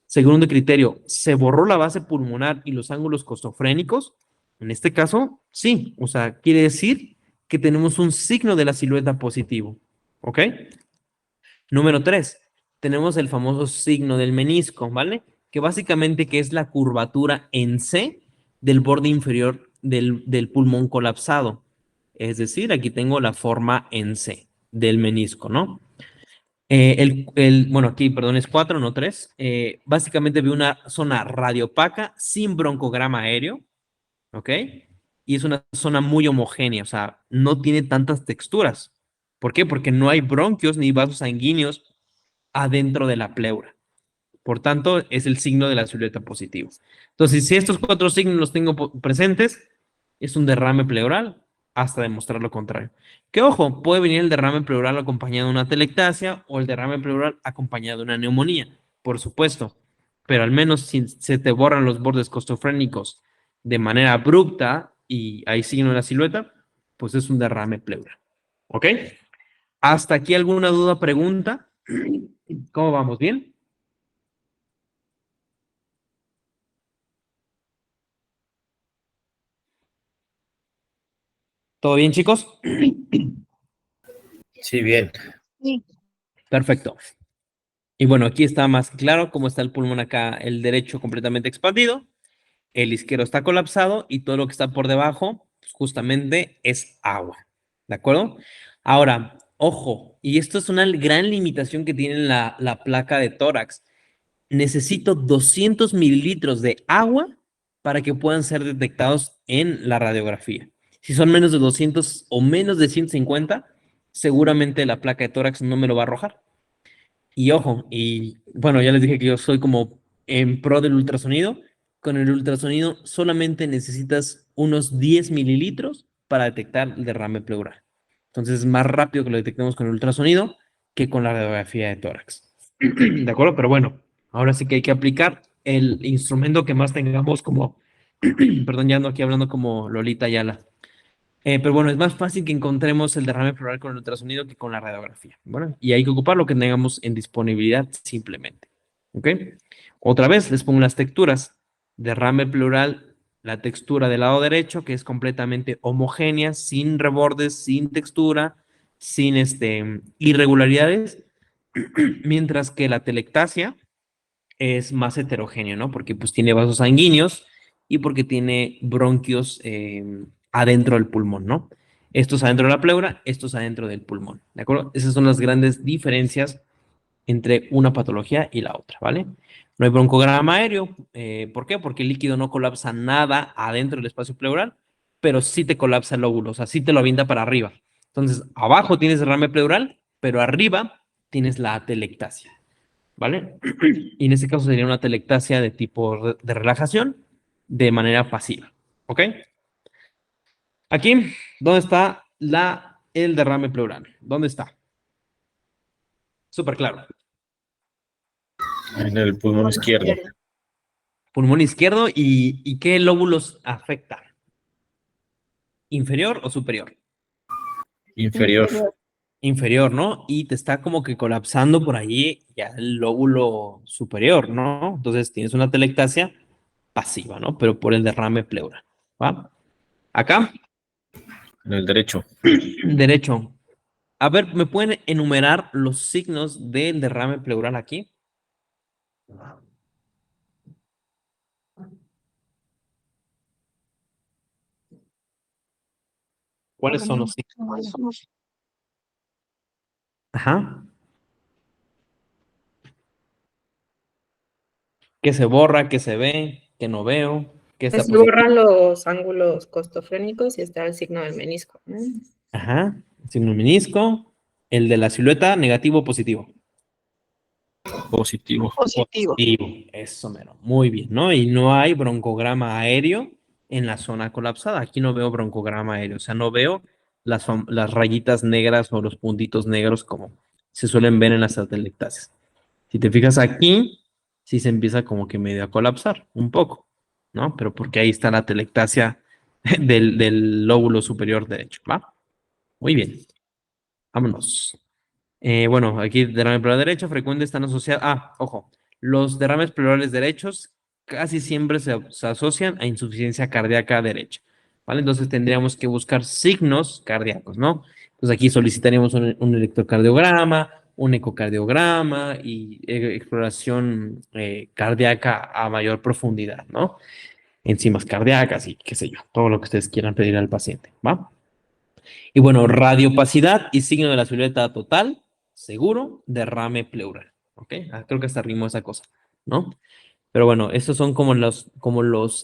Segundo criterio, ¿se borró la base pulmonar y los ángulos costofrénicos? En este caso, sí. O sea, quiere decir que tenemos un signo de la silueta positivo. ¿Ok? Número 3, tenemos el famoso signo del menisco, ¿vale? Que básicamente que es la curvatura en C del borde inferior del pulmón colapsado. Es decir, aquí tengo la forma en C del menisco, ¿no? Bueno, aquí, perdón, es 4, no 3. Básicamente veo una zona radiopaca sin broncograma aéreo, ¿ok? Y es una zona muy homogénea, o sea, no tiene tantas texturas. ¿Por qué? Porque no hay bronquios ni vasos sanguíneos adentro de la pleura. Por tanto, es el signo de la silueta positivo. Entonces, si estos 4 signos los tengo presentes, es un derrame pleural hasta demostrar lo contrario. Que ojo, puede venir el derrame pleural acompañado de una telectasia o el derrame pleural acompañado de una neumonía, por supuesto. Pero al menos si se te borran los bordes costofrénicos de manera abrupta y hay signo de la silueta, pues es un derrame pleural. ¿Ok? ¿Hasta aquí alguna duda, pregunta? ¿Cómo vamos? ¿Bien? ¿Todo bien, chicos? Sí, bien. Perfecto. Y bueno, aquí está más claro cómo está el pulmón acá, el derecho completamente expandido, el izquierdo está colapsado y todo lo que está por debajo, pues, justamente es agua. ¿De acuerdo? Ahora, ojo, y esto es una gran limitación que tiene la placa de tórax. Necesito 200 mililitros de agua para que puedan ser detectados en la radiografía. Si son menos de 200 o menos de 150, seguramente la placa de tórax no me lo va a arrojar. Y ojo, y bueno, ya les dije que yo soy como en pro del ultrasonido. Con el ultrasonido solamente necesitas unos 10 mililitros para detectar el derrame pleural. Entonces es más rápido que lo detectemos con el ultrasonido que con la radiografía de tórax. ¿De acuerdo? Pero bueno, ahora sí que hay que aplicar el instrumento que más tengamos como, perdón, ya ando aquí hablando como Lolita Ayala. Pero bueno, es más fácil que encontremos el derrame pleural con el ultrasonido que con la radiografía. Bueno, y hay que ocupar lo que tengamos en disponibilidad simplemente. ¿Ok? Otra vez les pongo las texturas. Derrame pleural, la textura del lado derecho, que es completamente homogénea, sin rebordes, sin textura, sin irregularidades, mientras que la telectasia es más heterogéneo, ¿no? Porque pues tiene vasos sanguíneos y porque tiene bronquios adentro del pulmón, ¿no? Estos adentro de la pleura, estos adentro del pulmón, ¿de acuerdo? Esas son las grandes diferencias entre una patología y la otra, ¿vale? No hay broncograma aéreo, ¿por qué? Porque el líquido no colapsa nada adentro del espacio pleural, pero sí te colapsa el lóbulo, o sea, sí te lo avienta para arriba. Entonces, abajo tienes derrame pleural, pero arriba tienes la atelectasia, ¿vale? Y en este caso sería una telectasia de tipo de relajación de manera pasiva, ¿ok? Aquí, ¿dónde está el derrame pleural? ¿Dónde está? Súper claro. En el pulmón izquierdo. Pulmón izquierdo y ¿qué lóbulos afecta? ¿Inferior o superior? Inferior. Inferior, ¿no? Y te está como que colapsando por allí ya el lóbulo superior, ¿no? Entonces tienes una telectasia pasiva, ¿no? Pero por el derrame pleural, ¿va? Acá, En el derecho. derecho. A ver, ¿me pueden enumerar los signos del derrame pleural aquí? ¿Cuáles son los signos? Ajá. ¿Qué se borra? ¿Qué se ve? ¿Qué no veo? ¿Qué está Se positivo? borran los ángulos costofrénicos y está el signo del menisco, ¿no? Ajá. Signo del menisco. El de la silueta, negativo o positivo. Positivo. Positivo. Positivo. Eso mero. Muy bien, ¿no? Y no hay broncograma aéreo en la zona colapsada. Aquí no veo broncograma aéreo. O sea, no veo las rayitas negras o los puntitos negros como se suelen ver en las atelectasias. Si te fijas aquí, sí se empieza como que medio a colapsar, un poco, ¿no? Pero porque ahí está la telectasia del lóbulo superior derecho, ¿va? Muy bien, vámonos. Bueno, aquí derrame pleural derecho, frecuente están asociados. Ojo, los derrames pleurales derechos casi siempre se asocian a insuficiencia cardíaca derecha, ¿vale? Entonces tendríamos que buscar signos cardíacos, ¿no? Entonces aquí solicitaríamos un electrocardiograma, un ecocardiograma y exploración cardíaca a mayor profundidad, ¿no? Enzimas cardíacas y qué sé yo, todo lo que ustedes quieran pedir al paciente, ¿va? Y bueno, radiopacidad y signo de la silueta total, seguro, derrame pleural. ¿Ok? Creo que hasta rimó esa cosa, ¿no? Pero bueno, estos son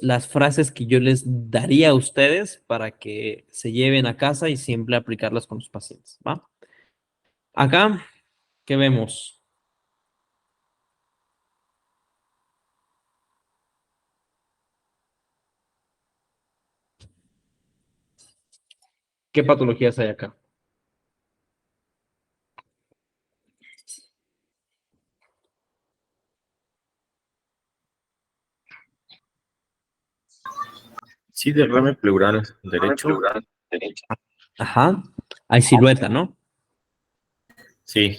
las frases que yo les daría a ustedes para que se lleven a casa y siempre aplicarlas con los pacientes, ¿va? Acá, ¿qué vemos? ¿Qué patologías hay acá? Sí, derrame pleural derecho. Ajá, hay silueta, ¿no? Sí,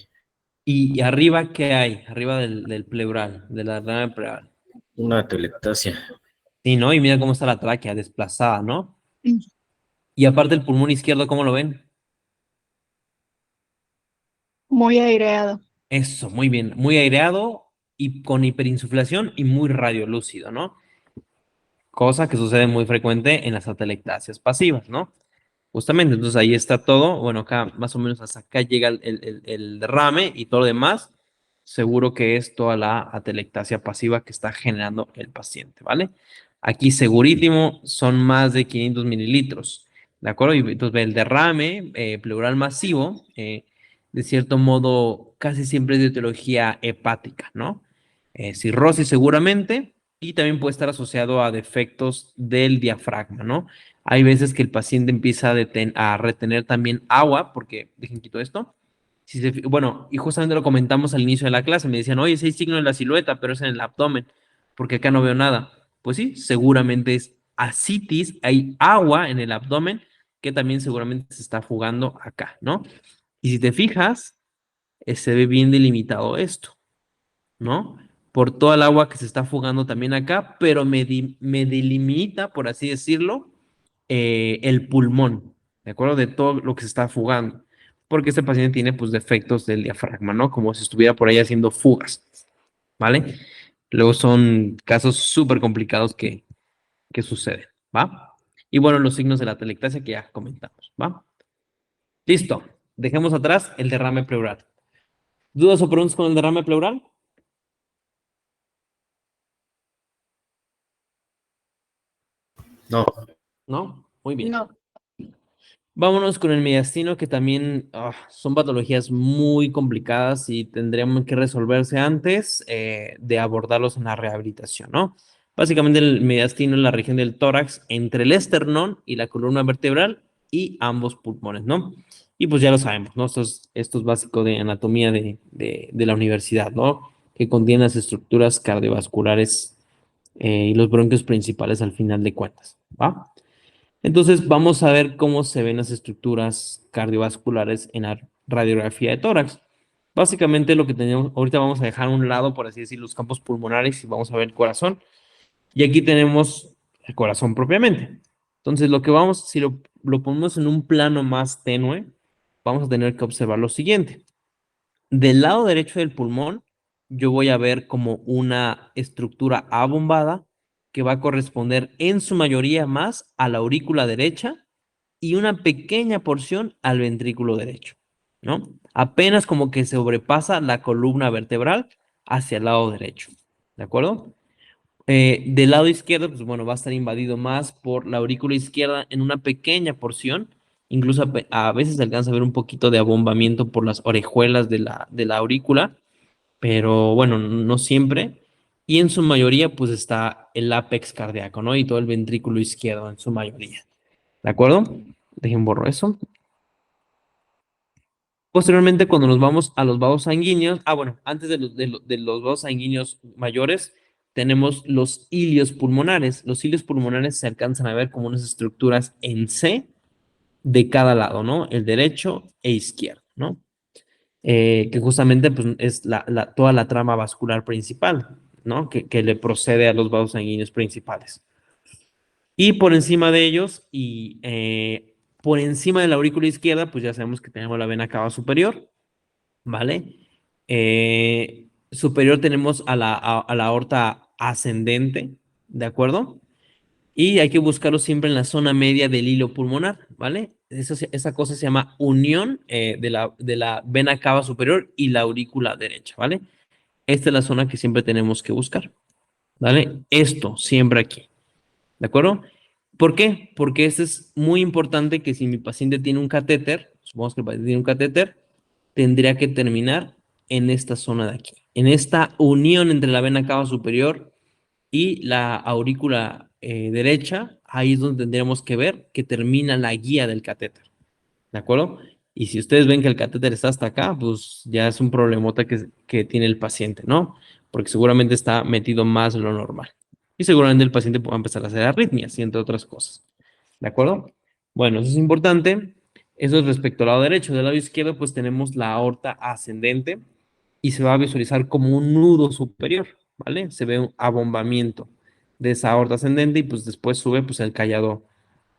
Y arriba, ¿qué hay? Arriba del pleural, de la derrame pleural. una telectasia. Sí, ¿no? Y mira cómo está la tráquea desplazada, ¿no? Y aparte el pulmón izquierdo, ¿cómo lo ven? Muy aireado. Eso, muy bien. Muy aireado y con hiperinsuflación y muy radiolúcido, ¿no? Cosa que sucede muy frecuente en las atelectasias pasivas, ¿no? Justamente, entonces ahí está todo. Bueno, acá más o menos hasta acá llega el derrame y todo lo demás. Seguro que es toda la atelectasia pasiva que está generando el paciente, ¿vale? Aquí segurísimo son más de 500 mililitros, ¿de acuerdo? Y entonces el derrame pleural masivo, de cierto modo, casi siempre es de etiología hepática, ¿no? Cirrosis seguramente y también puede estar asociado a defectos del diafragma, ¿no? Hay veces que el paciente empieza a retener también agua, porque, dejen quito esto. Bueno, y justamente lo comentamos al inicio de la clase, me decían, oye, sí hay signo en la silueta, pero es en el abdomen. porque acá no veo nada. Pues sí, seguramente es ascitis, hay agua en el abdomen que también seguramente se está fugando acá, ¿no? Y si te fijas, se ve bien delimitado esto, ¿no? Por toda el agua que se está fugando también acá, pero me delimita, por así decirlo, el pulmón, ¿de acuerdo? De todo lo que se está fugando, porque este paciente tiene pues defectos del diafragma, ¿no? Como si estuviera por ahí haciendo fugas, ¿vale? Luego son casos súper complicados que suceden, ¿va? Y bueno, los signos de la atelectasia que ya comentamos, ¿va? Listo, dejemos atrás el derrame pleural. ¿Dudas o preguntas con el derrame pleural? No, ¿No? Muy bien. No, Vámonos con el mediastino, que también son patologías muy complicadas y tendríamos que resolverse antes de abordarlos en la rehabilitación, ¿no? Básicamente el mediastino es la región del tórax entre el esternón y la columna vertebral y ambos pulmones, ¿no? Y pues ya lo sabemos, ¿no? Esto es básico de anatomía de la universidad, ¿no? Que contiene las estructuras cardiovasculares y los bronquios principales al final de cuentas, ¿va? Entonces vamos a ver cómo se ven las estructuras cardiovasculares en la radiografía de tórax. Básicamente lo que tenemos, ahorita vamos a dejar a un lado, por así decir, los campos pulmonares y vamos a ver el corazón. Y aquí tenemos el corazón propiamente. Entonces lo que vamos, si lo ponemos en un plano más tenue, vamos a tener que observar lo siguiente. Del lado derecho del pulmón, yo voy a ver como una estructura abombada que va a corresponder en su mayoría más a la aurícula derecha y una pequeña porción al ventrículo derecho, ¿no? Apenas como que sobrepasa la columna vertebral hacia el lado derecho, ¿de acuerdo? Del lado izquierdo, pues bueno, va a estar invadido más por la aurícula izquierda en una pequeña porción, incluso a veces se alcanza a ver un poquito de abombamiento por las orejuelas de la aurícula, pero bueno, no siempre. Y en su mayoría, pues está el ápex cardíaco, ¿no? Y todo el ventrículo izquierdo en su mayoría. ¿De acuerdo? Dejen borro eso. Posteriormente, cuando nos vamos a los vasos sanguíneos, bueno, antes de los vasos sanguíneos mayores, tenemos los ilios pulmonares. Los ilios pulmonares se alcanzan a ver como unas estructuras en C de cada lado, ¿no? El derecho e izquierdo, ¿no? Que justamente pues, es toda la trama vascular principal, ¿no? Que le procede a los vasos sanguíneos principales. Y por encima de ellos y por encima de la aurícula izquierda, pues ya sabemos que tenemos la vena cava superior, ¿vale? Superior tenemos a la aorta ascendente, ¿de acuerdo? Y hay que buscarlo siempre en la zona media del hilo pulmonar, ¿vale? Esa cosa se llama unión de la vena cava superior y la aurícula derecha, ¿vale? Esta es la zona que siempre tenemos que buscar, ¿vale? Esto, siempre aquí, ¿de acuerdo? ¿Por qué? Porque esto es muy importante que si mi paciente tiene un catéter, supongamos que el paciente tiene un catéter, tendría que terminar en esta zona de aquí, en esta unión entre la vena cava superior y la aurícula derecha, ahí es donde tendríamos que ver que termina la guía del catéter, ¿de acuerdo? Y si ustedes ven que el catéter está hasta acá, pues ya es un problemota que tiene el paciente, ¿no? Porque seguramente está metido más de lo normal. Y seguramente el paciente puede empezar a hacer arritmias y entre otras cosas, ¿de acuerdo? Bueno, eso es importante. Eso es respecto al lado derecho. Del lado izquierdo, pues tenemos la aorta ascendente y se va a visualizar como un nudo superior, ¿vale? Se ve un abombamiento de esa aorta ascendente y pues después sube pues el callado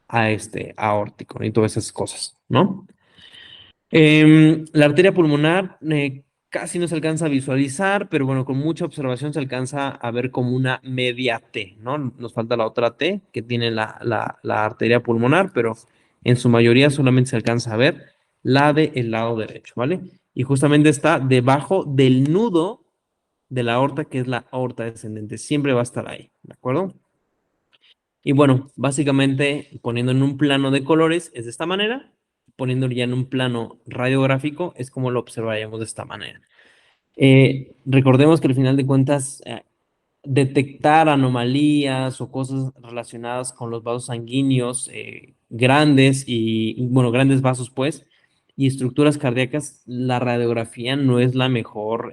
aórtico, ¿no? Y todas esas cosas, ¿no? La arteria pulmonar casi no se alcanza a visualizar, pero bueno, con mucha observación se alcanza a ver como una media T, ¿no? Nos falta la otra T que tiene la arteria pulmonar, pero en su mayoría solamente se alcanza a ver la del lado derecho, ¿vale? Y justamente está debajo del nudo de la aorta, que es la aorta descendente. Siempre va a estar ahí, ¿de acuerdo? Y bueno, básicamente poniendo en un plano de colores es de esta manera, poniéndolo ya en un plano radiográfico es como lo observaríamos de esta manera. Recordemos que al final de cuentas, detectar anomalías o cosas relacionadas con los vasos sanguíneos grandes bueno, grandes vasos pues, y estructuras cardíacas, la radiografía no es la mejor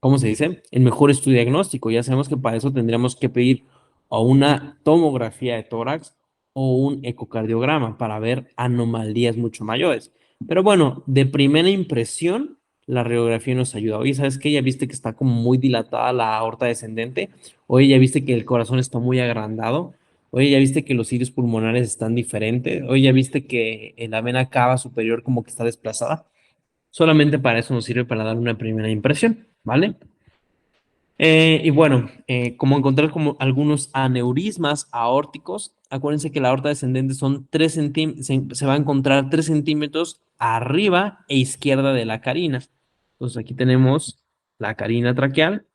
¿cómo se dice? El mejor estudio diagnóstico. Ya sabemos que para eso tendríamos que pedir o una tomografía de tórax o un ecocardiograma para ver anomalías mucho mayores. Pero bueno, de primera impresión, la radiografía nos ayuda. Oye, ¿sabes qué? Ya viste que está como muy dilatada la aorta descendente. Oye, ya viste que el corazón está muy agrandado. Oye, ya viste que los cilios pulmonares están diferentes. Oye, ya viste que la vena cava superior como que está desplazada. Solamente para eso nos sirve para dar una primera impresión, ¿vale? Y bueno, como encontrar como algunos aneurismas aórticos, acuérdense que la aorta descendente son 3 centímetros, se va a encontrar 3 centímetros arriba e izquierda de la carina. Entonces aquí tenemos la carina traqueal,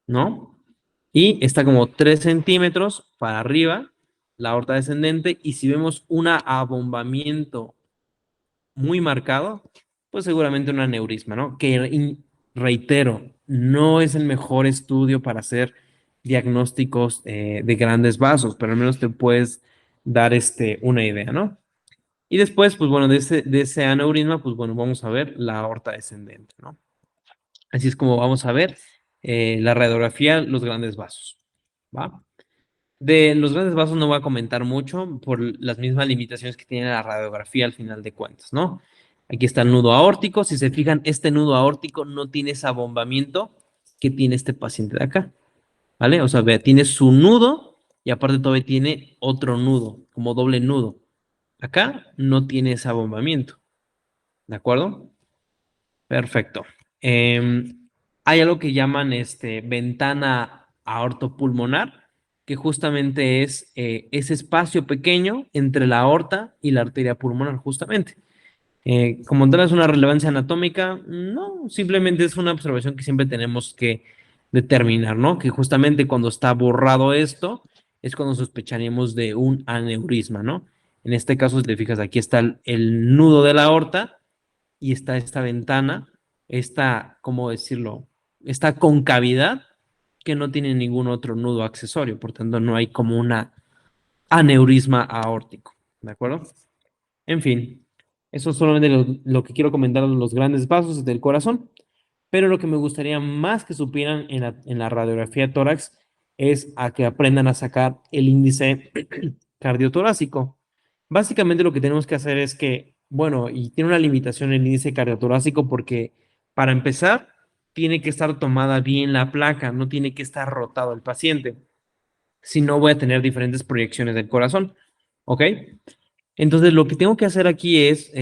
¿no? Y está como 3 centímetros para arriba, la aorta descendente, y si vemos un abombamiento muy marcado, pues seguramente un aneurisma, ¿no? Que reitero, no es el mejor estudio para hacer diagnósticos de grandes vasos, pero al menos te puedes dar una idea, ¿no? Y después, pues bueno, de ese aneurisma, pues bueno, vamos a ver la aorta descendente, ¿no? Así es como vamos a ver la radiografía, los grandes vasos, ¿va? De los grandes vasos no voy a comentar mucho por las mismas limitaciones que tiene la radiografía al final de cuentas, ¿no? Aquí está el nudo aórtico. Si se fijan, este nudo aórtico no tiene ese abombamiento que tiene este paciente de acá, ¿vale? O sea, vea, tiene su nudo y aparte todavía tiene otro nudo, como doble nudo. Acá no tiene ese abombamiento, ¿de acuerdo? Perfecto. Hay algo que llaman ventana aortopulmonar, que justamente es ese espacio pequeño entre la aorta y la arteria pulmonar, justamente. Como tal, es una relevancia anatómica, no, simplemente es una observación que siempre tenemos que determinar, ¿no? Que justamente cuando está borrado esto, es cuando sospecharíamos de un aneurisma, ¿no? En este caso, si te fijas, aquí está el nudo de la aorta y está esta ventana, ¿cómo decirlo? Esta concavidad que no tiene ningún otro nudo accesorio, por tanto no hay como una aneurisma aórtico, ¿de acuerdo? En fin, eso es solamente lo que quiero comentar de los grandes vasos del corazón, pero lo que me gustaría más que supieran en la radiografía de tórax es a que aprendan a sacar el índice cardiotorácico. Básicamente lo que tenemos que hacer es que, bueno, y tiene una limitación el índice cardiotorácico porque para empezar tiene que estar tomada bien la placa, no tiene que estar rotado el paciente, si no voy a tener diferentes proyecciones del corazón, ¿ok? Entonces lo que tengo que hacer aquí es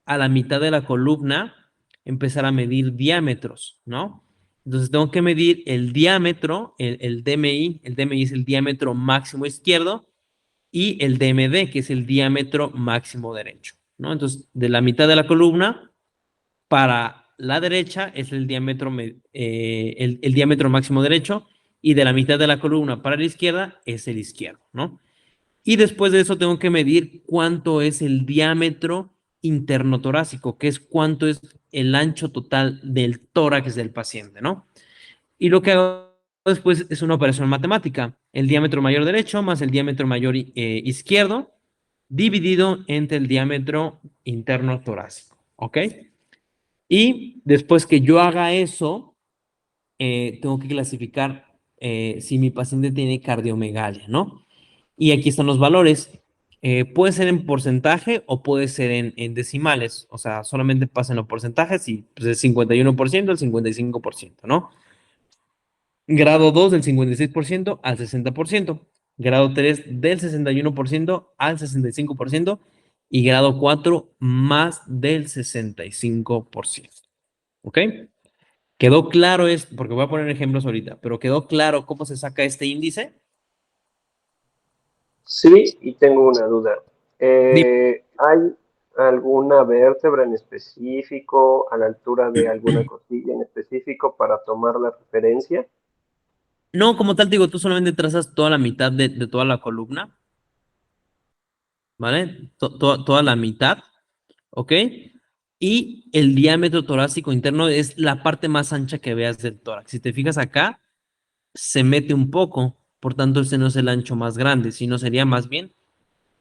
a la mitad de la columna empezar a medir diámetros, ¿no? Entonces tengo que medir el diámetro, el DMI es el diámetro máximo izquierdo, y el DMD, que es el diámetro máximo derecho, ¿no? Entonces, de la mitad de la columna para la derecha es el diámetro, el diámetro máximo derecho, y de la mitad de la columna para la izquierda es el izquierdo, ¿no? Y después de eso tengo que medir cuánto es el diámetro interno torácico, que es cuánto es el ancho total del tórax del paciente, ¿no? Y lo que hago después es una operación matemática. El diámetro mayor derecho más el diámetro mayor izquierdo dividido entre el diámetro interno torácico. ¿Ok? Y después que yo haga eso, tengo que clasificar si mi paciente tiene cardiomegalia, ¿no? Y aquí están los valores. Puede ser en porcentaje o puede ser en decimales. O sea, solamente pasan los porcentajes y pues, el 51%, el 55%, ¿no? Grado 2 del 56% al 60%. Grado 3 del 61% al 65%. Y grado 4 más del 65%. ¿Ok? ¿Quedó claro esto? Porque voy a poner ejemplos ahorita, pero ¿quedó claro cómo se saca este índice? Sí, y tengo una duda. ¿Hay alguna vértebra en específico, a la altura de alguna costilla en específico para tomar la referencia? No, como tal, digo, tú solamente trazas toda la mitad de toda la columna, ¿vale? Toda la mitad, ¿ok? Y el diámetro torácico interno es la parte más ancha que veas del tórax. Si te fijas acá, se mete un poco, por tanto, este no es el ancho más grande, sino sería más bien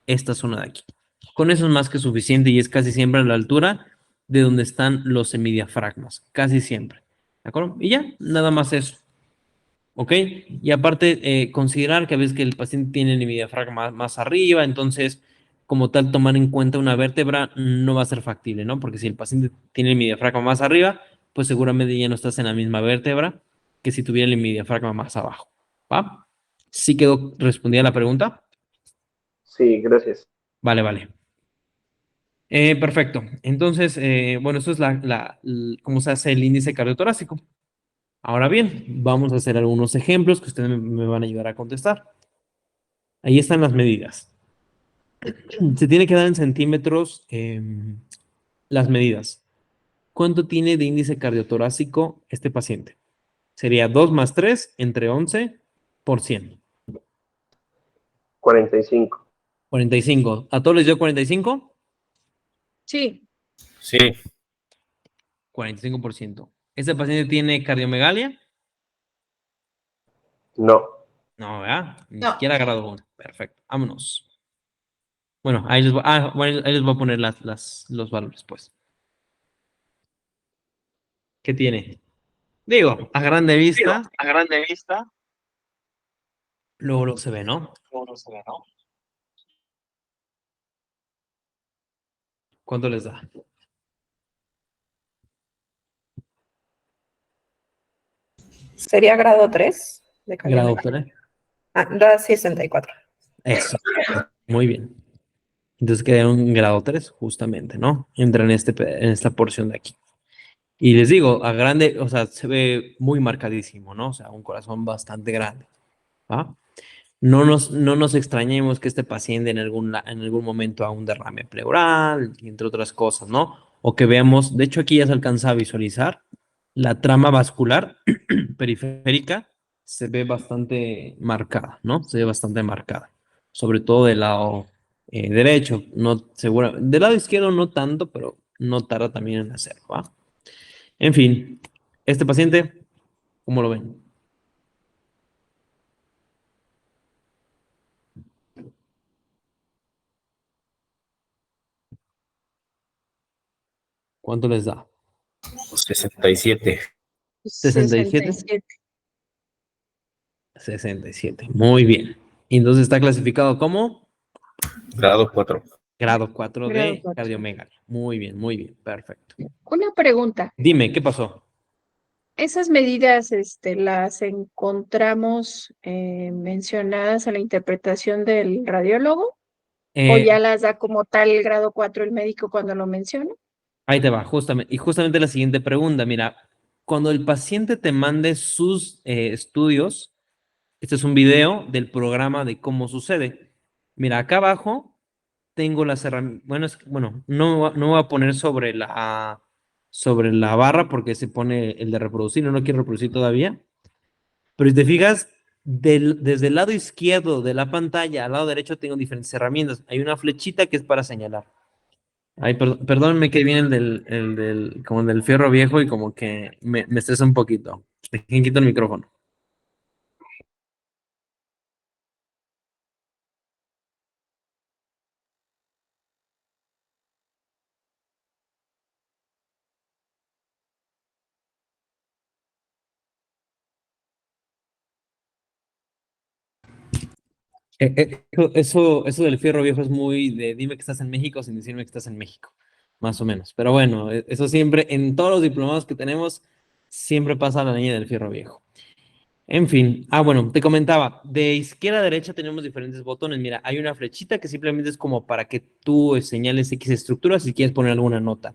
esta zona de aquí. Con eso es más que suficiente y es casi siempre a la altura de donde están los semidiafragmas, casi siempre. ¿De acuerdo? Y ya, nada más eso. ¿Ok? Y aparte, considerar que a veces que el paciente tiene el hemidiafragma más arriba, entonces, como tal, tomar en cuenta una vértebra no va a ser factible, ¿no? Porque si el paciente tiene el hemidiafragma más arriba, pues seguramente ya no estás en la misma vértebra que si tuviera el hemidiafragma más abajo. ¿Va? ¿Sí quedó respondida la pregunta? Sí, gracias. Vale, vale. Perfecto. Entonces, bueno, eso es cómo se hace el índice cardiotorácico. Ahora bien, vamos a hacer algunos ejemplos que ustedes me van a ayudar a contestar. Ahí están las medidas. Se tiene que dar en centímetros las medidas. ¿Cuánto tiene de índice cardiotorácico este paciente? Sería 2 más 3 entre 11 por 100. 45. 45. ¿A todos les dio 45? Sí, Sí, 45%. ¿Este paciente tiene cardiomegalia? No. No, ¿verdad? Ni No. siquiera grado 1. Perfecto. Vámonos. Bueno, bueno, ahí les voy a poner los valores, pues. ¿Qué tiene? Digo, a grande vista, luego se ve, ¿no? ¿Cuánto les da? Sería grado 3 de Grado, cardiomegalia. doctora. Da 64. Eso. Muy bien. Entonces queda un grado 3, justamente, ¿no? Entra en esta porción de aquí. Y les digo, a grande, o sea, se ve muy marcadísimo, ¿no? O sea, un corazón bastante grande. ¿Va? No nos extrañemos que este paciente en algún momento haga un derrame pleural, entre otras cosas, ¿no? O que veamos, de hecho aquí ya se alcanza a visualizar la trama vascular periférica, se ve bastante marcada, ¿no? Se ve bastante marcada, sobre todo del lado derecho, no seguro, del lado izquierdo no tanto, pero no tarda también en hacerlo, ¿va? En fin, este paciente, ¿cómo lo ven? ¿Cuánto les da? 67. 67. 67. 67. Muy bien. Y entonces está clasificado como Grado 4. grado 4 Grado de 4. cardiomegalia. Muy bien, perfecto. Una pregunta. Dime, ¿qué pasó? ¿Esas medidas las encontramos mencionadas en la interpretación del radiólogo o Eh, ya las da como tal el grado 4 el médico cuando lo menciona? Ahí te va, justamente. Y justamente la siguiente pregunta, mira, cuando el paciente te mande sus estudios, este es un video del programa de cómo sucede. Mira, acá abajo tengo las herramientas. Bueno, bueno, no voy a poner sobre la barra porque se pone el de reproducir, no quiero reproducir todavía. Pero si te fijas, desde el lado izquierdo de la pantalla al lado derecho tengo diferentes herramientas. Hay una flechita que es para señalar. Ay, perdónme que viene como el del fierro viejo y como que me estresa un poquito. Dejen quito el micrófono. Eso del fierro viejo es muy de dime que estás en México sin decirme que estás en México, más o menos. Pero bueno, eso siempre, en todos los diplomados que tenemos, siempre pasa la línea del fierro viejo. En fin, bueno, te comentaba, de izquierda a derecha tenemos diferentes botones. Mira, hay una flechita que simplemente es como para que tú señales X estructura si quieres poner alguna nota.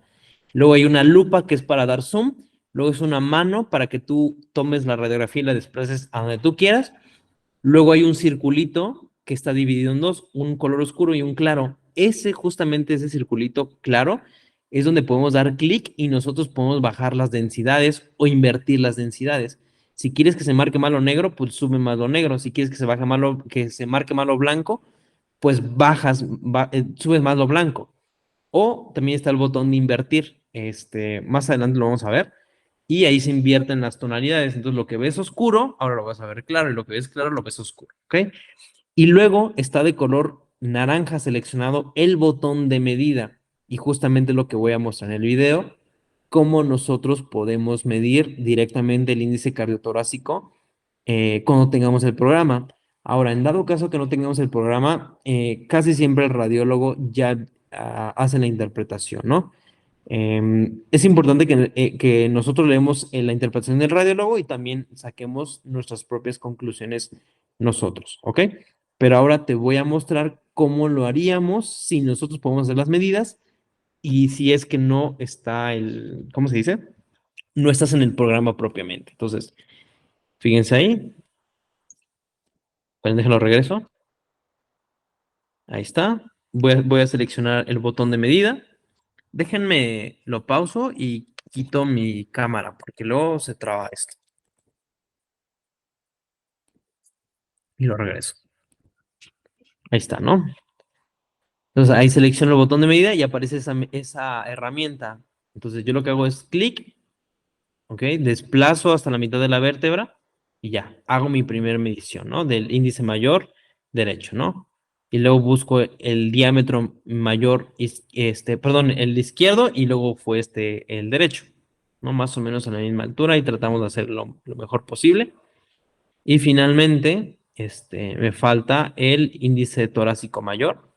Luego hay una lupa que es para dar zoom. Luego es una mano para que tú tomes la radiografía y la desplaces a donde tú quieras. Luego hay un circulito que está dividido en dos, un color oscuro y un claro. Justamente ese circulito claro es donde podemos dar clic y nosotros podemos bajar las densidades o invertir las densidades. Si quieres que se marque más lo negro, pues sube más lo negro. Si quieres que que se marque más lo blanco, pues subes más lo blanco. O también está el botón de invertir. Más adelante lo vamos a ver. Y ahí se invierten las tonalidades. Entonces lo que ves oscuro, ahora lo vas a ver claro. Y lo que ves claro, lo ves oscuro. ¿Ok? Y luego está de color naranja seleccionado el botón de medida. y justamente lo que voy a mostrar en el video, cómo nosotros podemos medir directamente el índice cardiotorácico cuando tengamos el programa. Ahora, en dado caso que no tengamos el programa, casi siempre el radiólogo ya hace la interpretación, ¿no? Es importante que nosotros leemos la interpretación del radiólogo y también saquemos nuestras propias conclusiones nosotros, ¿ok? Pero ahora te voy a mostrar cómo lo haríamos si nosotros podemos hacer las medidas y si es que no está ¿cómo se dice? No estás en el programa propiamente. Entonces, fíjense ahí. Déjenlo regreso. Ahí está. Voy a seleccionar el botón de medida. Déjenme, lo pauso y quito mi cámara porque luego se traba esto. Y lo regreso. Ahí está, ¿no? Entonces ahí selecciono el botón de medida y aparece esa herramienta. Entonces yo lo que hago es clic, ¿ok? Desplazo hasta la mitad de la vértebra y ya, hago mi primera medición, ¿no? Del índice mayor derecho, ¿no? Y luego busco el diámetro mayor, perdón, el izquierdo y luego fue el derecho, ¿no? Más o menos a la misma altura y tratamos de hacerlo lo mejor posible. Y finalmente, me falta el índice torácico mayor,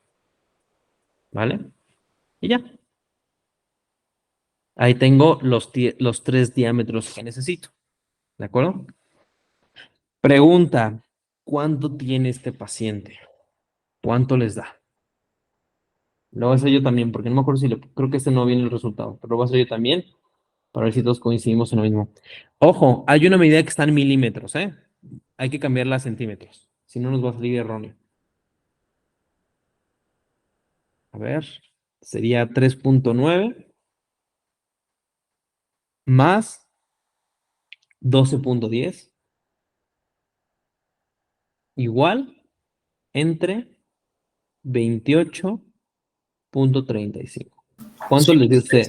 ¿vale? Y ya. Ahí tengo los 3 diámetros que necesito, ¿de acuerdo? Pregunta, ¿cuánto tiene este paciente? ¿Cuánto les da? Lo voy a hacer yo también, porque no me acuerdo creo que no viene el resultado, pero lo voy a hacer yo también, para ver si todos coincidimos en lo mismo. Ojo, hay una medida que está en milímetros, ¿eh? Hay que cambiarla a centímetros, si no nos va a salir erróneo. A ver, sería 3.9 más 12.10 igual entre 28.35. ¿Cuánto les dio usted?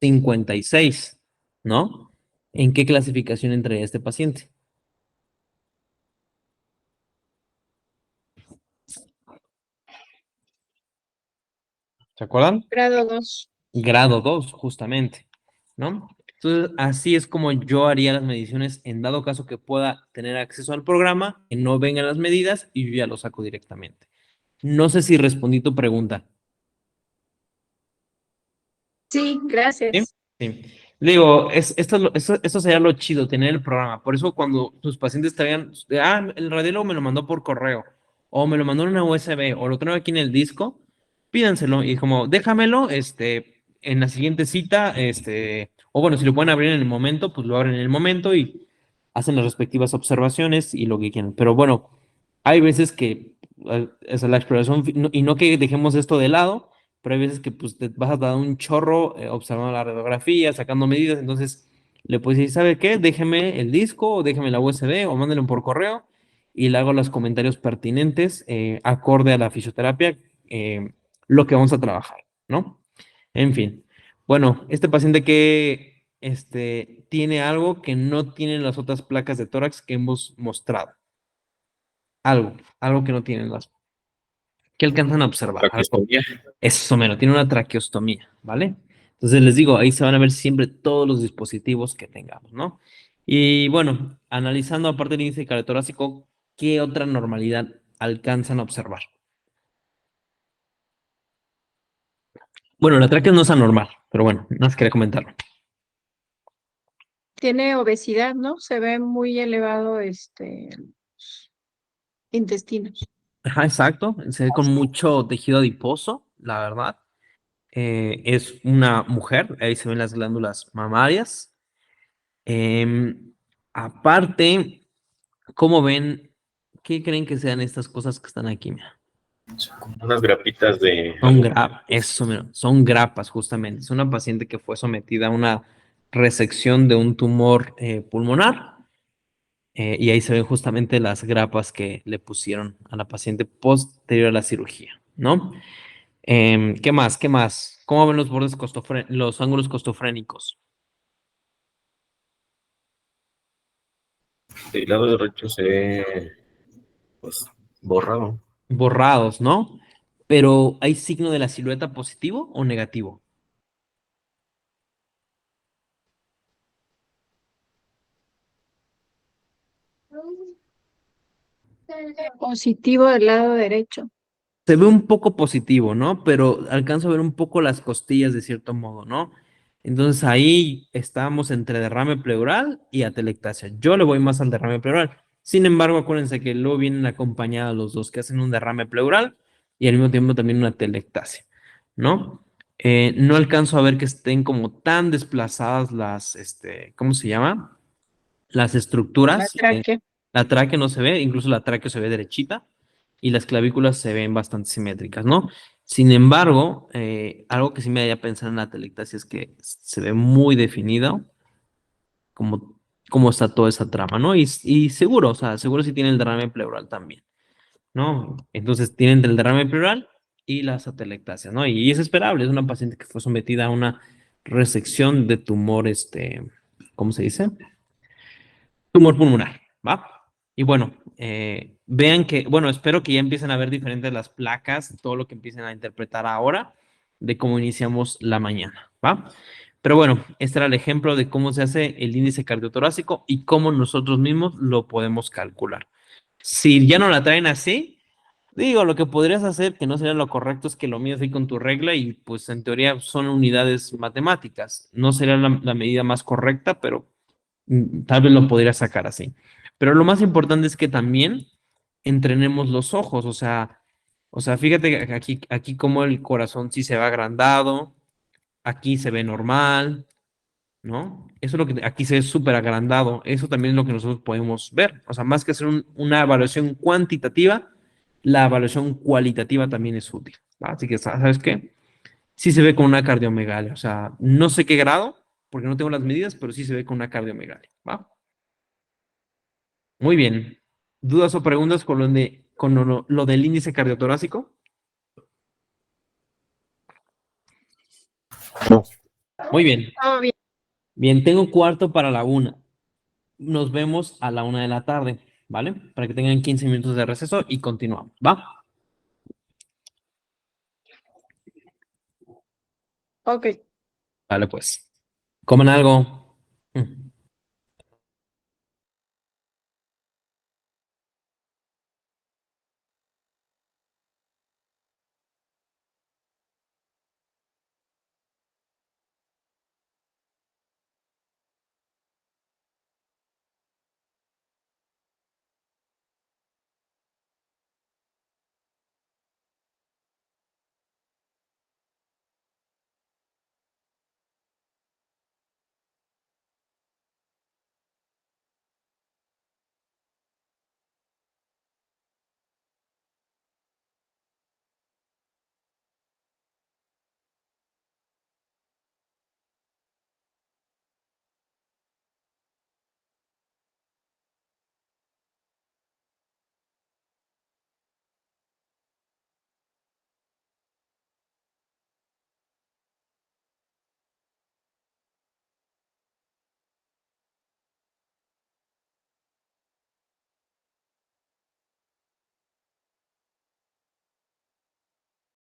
56, ¿no? ¿En qué clasificación entraría este paciente? ¿Se acuerdan? Grado 2. Grado 2, justamente, ¿no? Entonces, así es como yo haría las mediciones en dado caso que pueda tener acceso al programa, que no vengan las medidas y yo ya lo saco directamente. No sé si respondí tu pregunta. Sí, ¿Sí? gracias. Sí. Le digo, esto sería lo chido, tener el programa. Por eso cuando tus pacientes te vean, el radiólogo me lo mandó por correo, o me lo mandó en una USB, o lo tengo aquí en el disco, pídanselo y como, déjamelo, en la siguiente cita, o bueno, si lo pueden abrir en el momento, pues lo abren en el momento y hacen las respectivas observaciones y lo que quieran. Pero bueno, hay veces que, la exploración, y no que dejemos esto de lado, pero hay veces que pues te vas a dar un chorro observando la radiografía, sacando medidas, entonces le puedes decir, ¿sabe qué? Déjeme el disco, o déjeme la USB, o mándelo por correo, y le hago los comentarios pertinentes, acorde a la fisioterapia, lo que vamos a trabajar, ¿no? En fin. Bueno, este paciente que tiene algo que no tienen las otras placas de tórax que hemos mostrado. Algo que no tienen que alcanzan a observar. Traqueostomía. Eso menos, tiene una traqueostomía, ¿vale? Entonces les digo, ahí se van a ver siempre todos los dispositivos que tengamos, ¿no? Y bueno, analizando aparte del índice cardiotorácico, ¿qué otra normalidad alcanzan a observar? Bueno, la tráquea no es anormal, pero bueno, nada más quería comentarlo. Tiene obesidad, ¿no? Se ve muy elevado intestinos. Ajá, exacto, se ve con mucho tejido adiposo, la verdad. Es una mujer, ahí se ven las glándulas mamarias. Em, Aparte, ¿cómo ven? ¿Qué creen que sean estas cosas que están aquí? Mira? Son como unas grapitas de Son grapas, eso, mira, son grapas justamente. Es una paciente que fue sometida a una resección de un tumor pulmonar y ahí se ven justamente las grapas que le pusieron a la paciente posterior a la cirugía, ¿no? ¿Qué más? ¿Qué más? ¿Cómo ven los bordes los ángulos costofrénicos? del lado derecho se ve pues borrado. Borrados, ¿no? pero ¿hay signo de la silueta positivo o negativo? Positivo del lado derecho. Se ve un poco positivo, ¿no? Pero alcanzo a ver un poco las costillas de cierto modo, ¿no? Entonces ahí estamos entre derrame pleural y atelectasia. Yo le voy más al derrame pleural. Sin embargo, acuérdense que luego vienen acompañados los dos que hacen un derrame pleural y al mismo tiempo también una atelectasia, ¿no? No alcanzo a ver que estén como tan desplazadas las, ¿cómo se llama? Las La estructuras. tráquea. La tráquea no se ve, incluso la tráquea se ve derechita y las clavículas se ven bastante simétricas, ¿no? Sin embargo, algo que sí me haría pensar en la atelectasia es que se ve muy definido cómo, cómo está toda esa trama, ¿no? Y seguro, o sea, seguro sí tiene el derrame pleural también, ¿no? Entonces tienen el derrame pleural y las atelectasias, ¿no? Y es esperable, es una paciente que fue sometida a una resección de tumor, ¿cómo se dice? Tumor pulmonar, ¿va? Y bueno, vean que, bueno, espero que ya empiecen a ver diferentes las placas, todo lo que empiecen a interpretar ahora de cómo iniciamos la mañana, ¿va? Pero bueno, este era el ejemplo de cómo se hace el índice cardiotorácico y cómo nosotros mismos lo podemos calcular. Si ya no la traen así, digo, lo que podrías hacer, que no sería lo correcto, es que lo midas ahí con tu regla y pues en teoría son unidades matemáticas. No sería la medida más correcta, pero tal vez lo podría sacar así. Pero lo más importante es que también entrenemos los ojos, o sea, fíjate que aquí como el corazón sí se va agrandado, aquí se ve normal, ¿no? Eso es lo que aquí se ve súper agrandado, eso también es lo que nosotros podemos ver, o sea, más que hacer una evaluación cuantitativa, la evaluación cualitativa también es útil, ¿va? Así que, ¿sabes qué? Sí se ve con una cardiomegalia, o sea, no sé qué grado, porque no tengo las medidas, pero sí se ve con una cardiomegalia, ¿va? Muy bien. ¿Dudas o preguntas con lo del índice cardiotorácico? No. Muy bien. Todo bien. Bien, tengo cuarto para la 1. Nos vemos a la 1 de la tarde, ¿vale? Para que tengan 15 minutos de receso y continuamos, ¿va? Ok. Vale, pues. Coman algo.